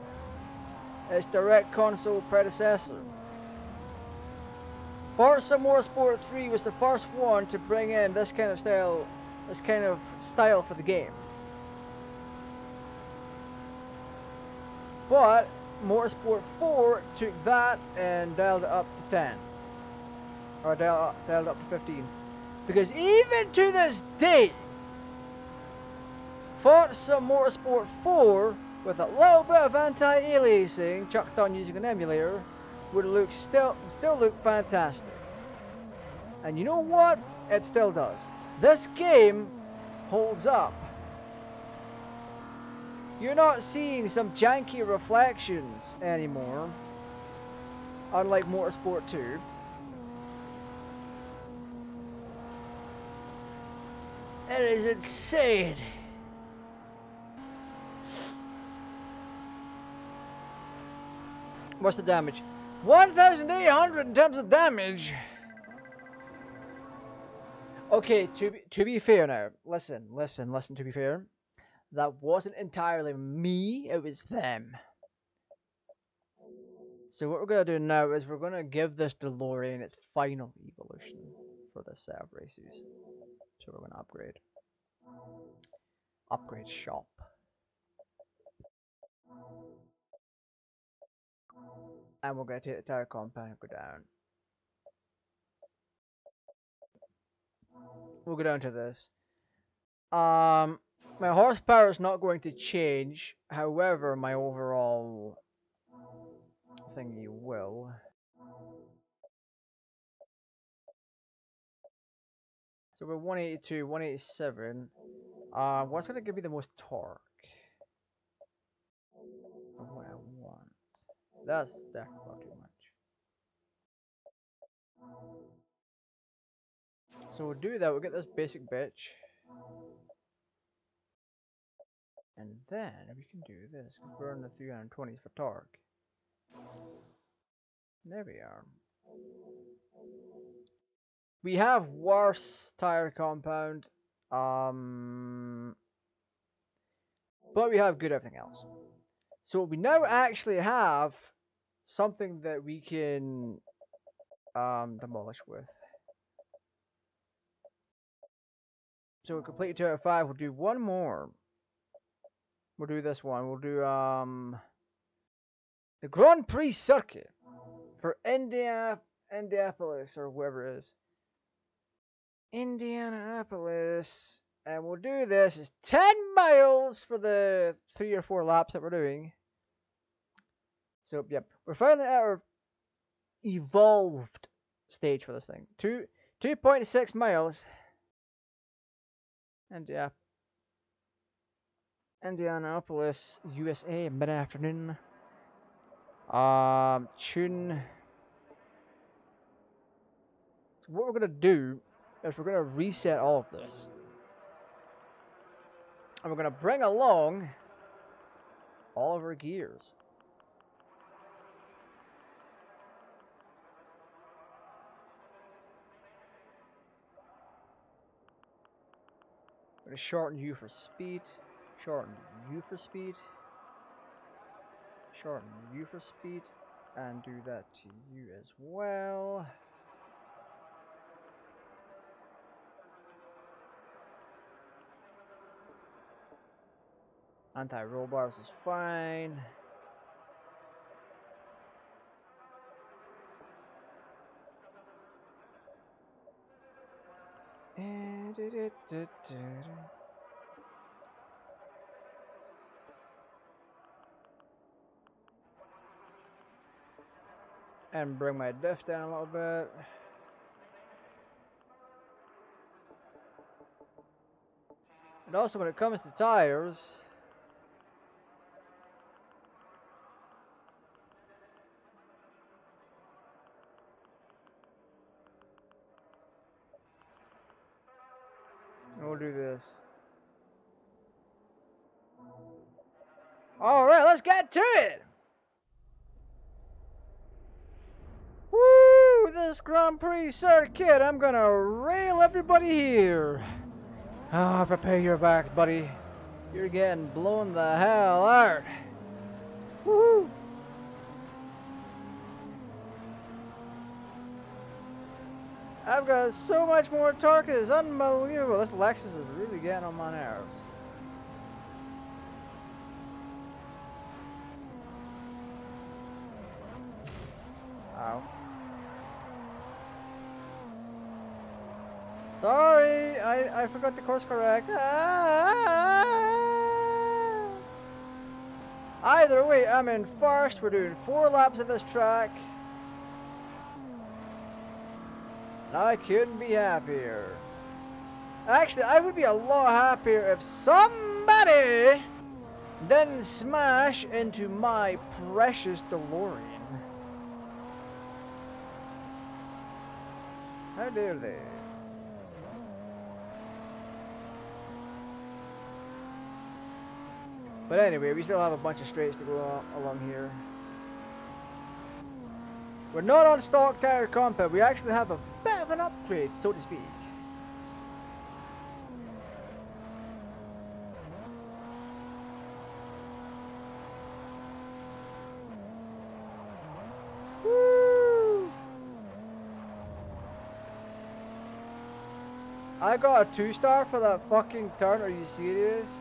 Its direct console predecessor. Forza Motorsport 3 was the first one to bring in this kind of style for the game. But Motorsport 4 took that and dialed it up to 10. Or dialed it up to 15. Because even to this day, Forza Motorsport 4, with a little bit of anti-aliasing chucked on using an emulator, would look still look fantastic. And you know what? It still does. This game holds up. You're not seeing some janky reflections anymore, unlike Motorsport 2. It is insane. What's the damage? 1,800 in terms of damage. Okay, to be fair now, listen, to be fair. That wasn't entirely me, it was them. So what we're going to do now is we're going to give this DeLorean its final evolution for this set of races. So we're going to upgrade. Upgrade shop. And we're going to take the tire compound and go down. We'll go down to this. My horsepower is not going to change. However, my overall thingy will. So we're 182, 187. What's going to give me the most torque? What I want. That's definitely too much. So we'll do that. We'll get this basic bitch. And then we can do this. Burn the 320s for torque. There we are. We have worse tire compound. But we have good everything else. So we now actually have something that we can demolish with. So we complete 2 out of 5. We'll do one more. We'll do this one. We'll do the Grand Prix circuit for Indianapolis or wherever it is. Indianapolis. And we'll do this. It's 10 miles for the 3 or 4 laps that we're doing. So, yep. We're finally at our evolved stage for this thing. 2.6 miles. And yeah. Indianapolis, USA, mid-afternoon. Tune. So what we're gonna do is we're going to reset all of this. And we're going to bring along all of our gears. I'm going to shorten U for speed, shorten U for speed, shorten U for speed, and do that to you as well. Anti-roll bars is fine. And bring my diff down a little bit. And also when it comes to tires, we'll do this. Alright, let's get to it! Woo! This Grand Prix circuit, I'm gonna rail everybody here. Ah, prepare your backs, buddy. You're getting blown the hell out. Woo! I've got so much more torque, it's unbelievable. This Lexus is really getting on my nerves. Ow. Sorry, I forgot the course correct. Ah! Either way, I'm in first. We're doing 4 laps of this track. And I couldn't be happier. Actually, I would be a lot happier if somebody didn't smash into my precious DeLorean. How dare they? But anyway, we still have a bunch of straights to go along here. We're not on stock tire compound. We actually have a bit of an upgrade, so to speak. Woo! I got a 2-star for that fucking turn. Are you serious?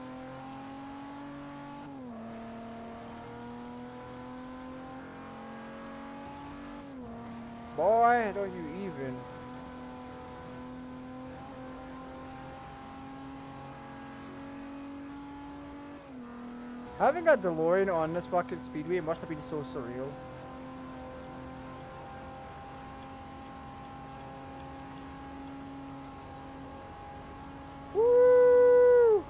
Boy, don't you even. Having a DeLorean on this fucking speedway must have been so surreal. Woo!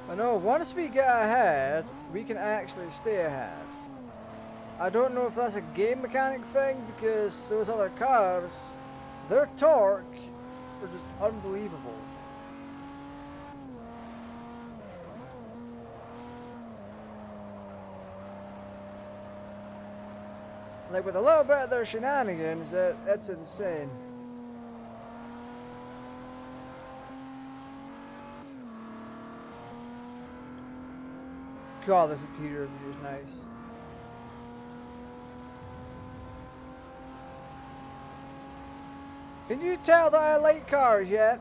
I know, once we get ahead, we can actually stay ahead. I don't know if that's a game mechanic thing, because those other cars, their torque are just unbelievable. Like with a little bit of their shenanigans, it's insane. God, this interior review is nice. Can you tell that I like cars yet?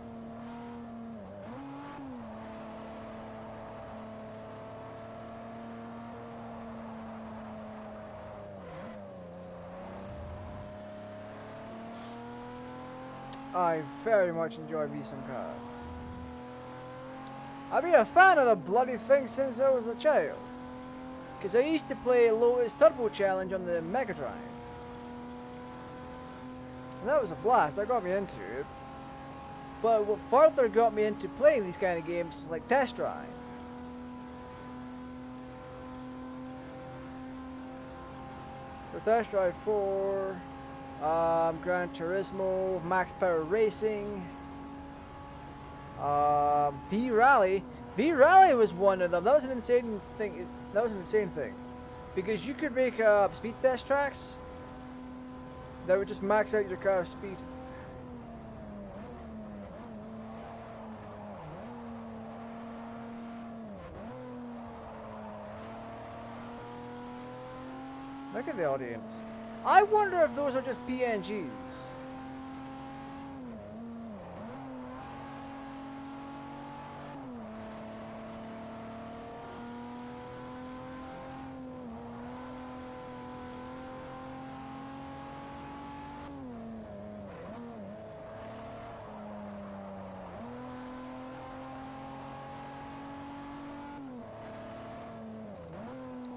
I very much enjoy me some cars. I've been a fan of the bloody thing since I was a child. Because I used to play Lotus Turbo Challenge on the Mega Drive. And that was a blast, that got me into it. But what further got me into playing these kind of games was like Test Drive. So Test Drive 4, Gran Turismo, Max Power Racing, V-Rally. V-Rally was one of them. That was an insane thing. That was an insane thing. Because you could make speed test tracks that would just max out your car's speed. Look at the audience. I wonder if those are just PNGs.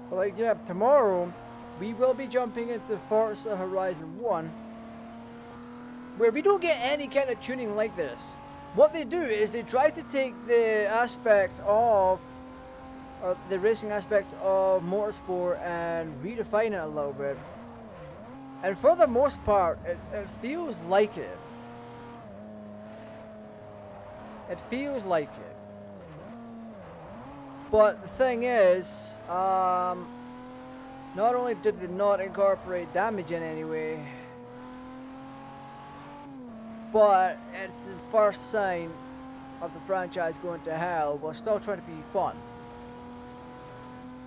But like, yeah, tomorrow we will be jumping into Forza Horizon 1, where we don't get any kind of tuning like this. What they do is they try to take the aspect of, or the racing aspect of motorsport and redefine it a little bit. And for the most part, it feels like it. It feels like it. But the thing is, not only did they not incorporate damage in any way, but it's the first sign of the franchise going to hell while still trying to be fun.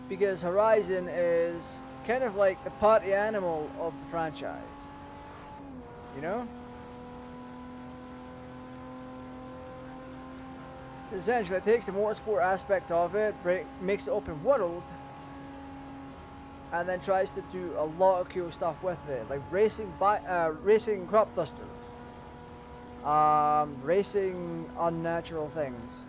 Because Horizon is kind of like the party animal of the franchise. You know? Essentially, it takes the motorsport aspect of it, makes it open world, and then tries to do a lot of cool stuff with it, like racing crop dusters, racing unnatural things.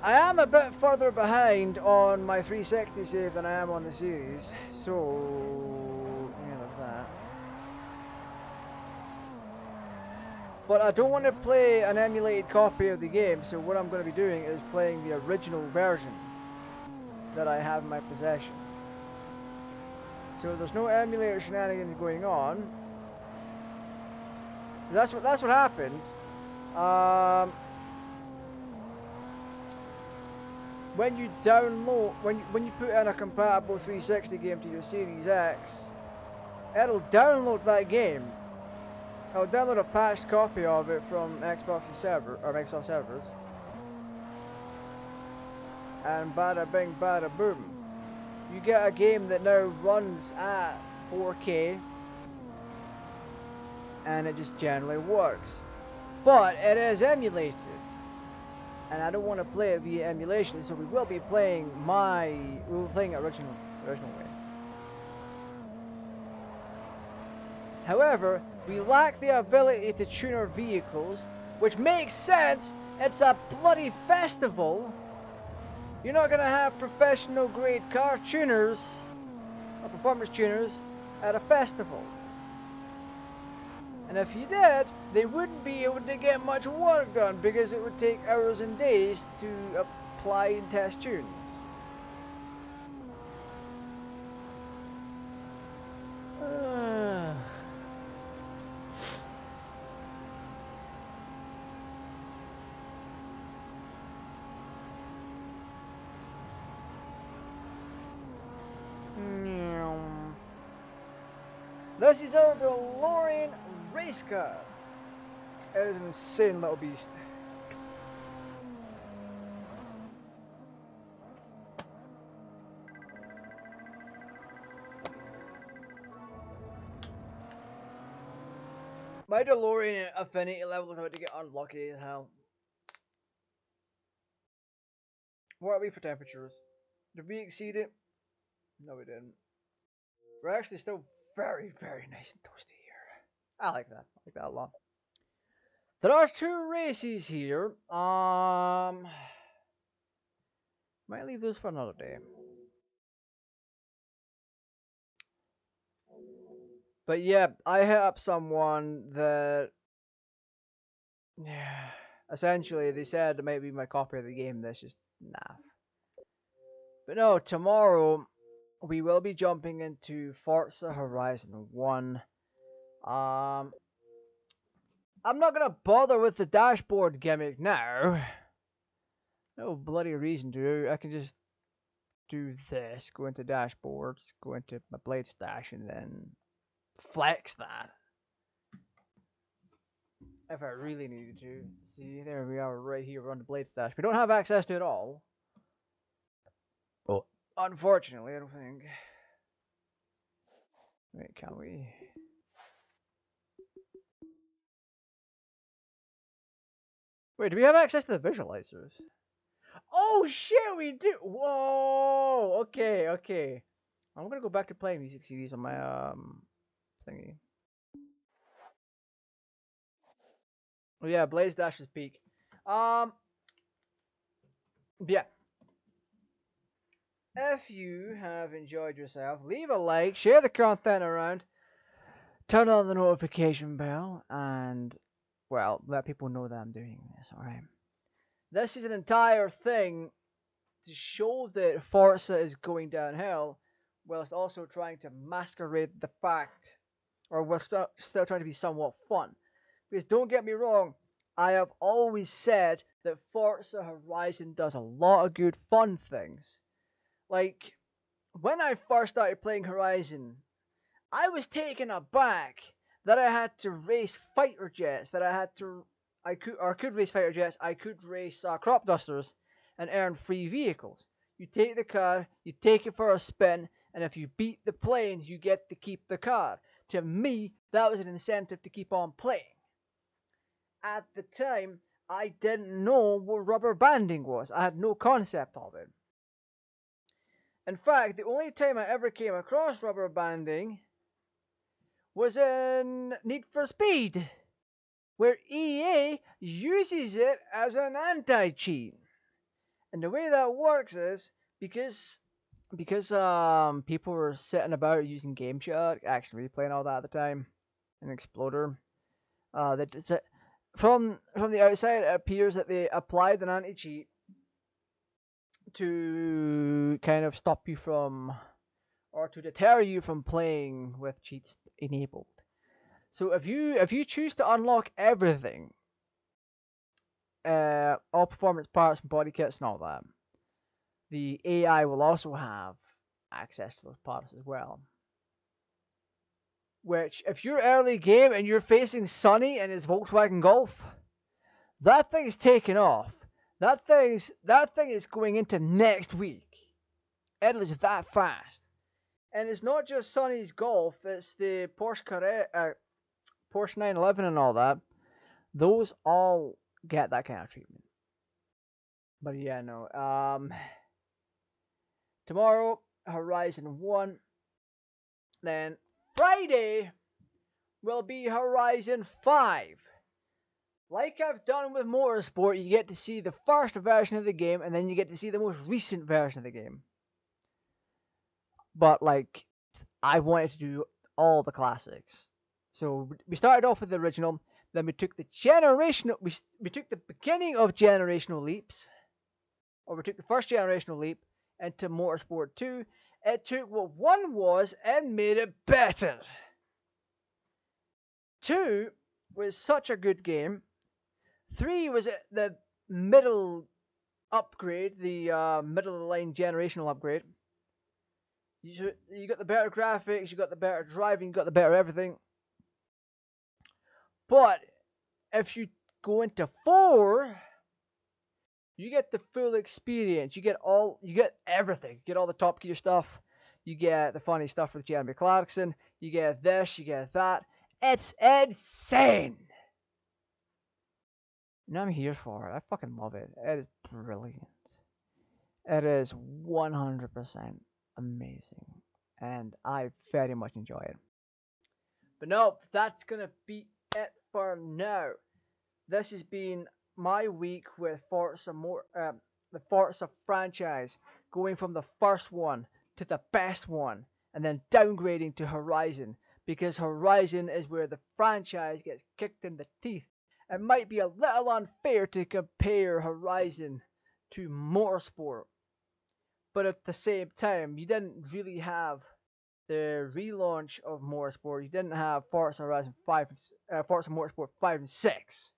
I am a bit further behind on my 360 save than I am on the series, so yeah, there's that. But I don't want to play an emulated copy of the game, so what I'm going to be doing is playing the original version that I have in my possession. So there's no emulator shenanigans going on. That's what happens. When you download, when you put in a compatible 360 game to your Series X, it'll download that game. I'll download a patched copy of it from Xbox's server or Microsoft servers, and bada bing, bada boom, you get a game that now runs at 4K, and it just generally works. But it is emulated, and I don't want to play it via emulation, so we will be playing original way. However, we lack the ability to tune our vehicles, which makes sense. It's a bloody festival. You're not going to have professional grade car tuners or performance tuners at a festival. And if you did, they wouldn't be able to get much work done because it would take hours and days to apply and test tunes. This is our DeLorean race car. It is an insane little beast. My DeLorean affinity level is about to get unlucky as hell. What are we for temperatures? Did we exceed it? No, we didn't. We're actually still very, very nice and toasty here. I like that. I like that a lot. There are 2 races here. Might leave those for another day. But yeah, I hit up someone that, yeah, essentially they said it might be my copy of the game. That's just naff. But no, tomorrow we will be jumping into Forza Horizon 1. I'm not gonna bother with the dashboard gimmick now. No bloody reason to. I can just do this, go into dashboards, go into my blade stash, and then flex that. If I really needed to. See, there we are right here on the blade stash. We don't have access to it all. Oh. Unfortunately, I don't think. Wait, can we? Wait, do we have access to the visualizers? Oh shit, we do! Whoa! Okay, okay. I'm gonna go back to playing music CDs on my thingy. Oh yeah, Blaze Dash is peak. Yeah. If you have enjoyed yourself, leave a like, share the content around, turn on the notification bell, and, well, let people know that I'm doing this, alright? This is an entire thing to show that Forza is going downhill, whilst also trying to masquerade the fact, or whilst still trying to be somewhat fun. Because don't get me wrong, I have always said that Forza Horizon does a lot of good fun things. Like, when I first started playing Horizon, I was taken aback that I had to race fighter jets, I could race fighter jets, I could race crop dusters, and earn free vehicles. You take the car, you take it for a spin, and if you beat the planes, you get to keep the car. To me, that was an incentive to keep on playing. At the time, I didn't know what rubber banding was. I had no concept of it. In fact, the only time I ever came across rubber banding was in Need for Speed, where EA uses it as an anti-cheat. And the way that works is because people were sitting about using GameShark, actually replaying all that at the time, and Exploder. From the outside, it appears that they applied an anti-cheat to kind of stop you from, or to deter you from playing with cheats enabled. So if you choose to unlock everything, all performance parts, body kits, and all that, the AI will also have access to those parts as well. Which, if you're early game and you're facing Sonny and his Volkswagen Golf, that thing is taking off. That thing is going into next week. It is that fast. And it's not just Sonny's Golf, it's the Porsche 911 and all that. Those all get that kind of treatment. But yeah, no. Tomorrow, Horizon 1. Then Friday will be Horizon 5. Like I've done with Motorsport, you get to see the first version of the game, and then you get to see the most recent version of the game. But, like, I wanted to do all the classics. So we started off with the original, then we took the we took the beginning of generational leaps, or we took the first generational leap into Motorsport 2. It took what 1 was and made it better. 2 was such a good game. 3 was the middle upgrade, the middle of the line generational upgrade. You got the better graphics, you got the better driving, you got the better everything. But if you go into 4, you get the full experience. You get everything. You get all the Top Gear stuff. You get the funny stuff with Jeremy Clarkson. You get this, you get that. It's insane. And I'm here for it. I fucking love it. It is brilliant. It is 100% amazing. And I very much enjoy it. But no, that's going to be it for now. this has been my week with the Forza franchise, going from the first one to the best one, and then downgrading to Horizon, because Horizon is where the franchise gets kicked in the teeth. It might be a little unfair to compare Horizon to Motorsport, but at the same time, you didn't really have the relaunch of Motorsport. You didn't have Forza Horizon 5, Forza Motorsport 5 and 6.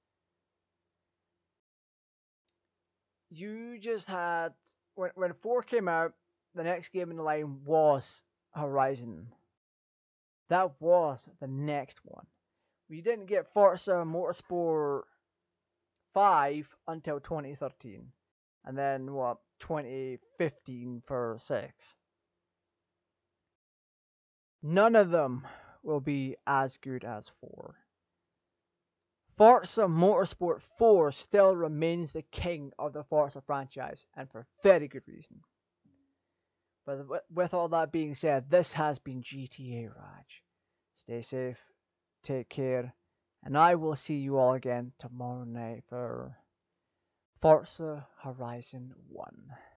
You just had when 4 came out, the next game in the line was Horizon. That was the next one. We didn't get Forza Motorsport 5 until 2013. And then 2015 for 6. None of them will be as good as 4. Forza Motorsport 4 still remains the king of the Forza franchise, and for very good reason. But with all that being said, this has been GTA Raj. Stay safe, take care, and I will see you all again tomorrow night for Forza Horizon 1.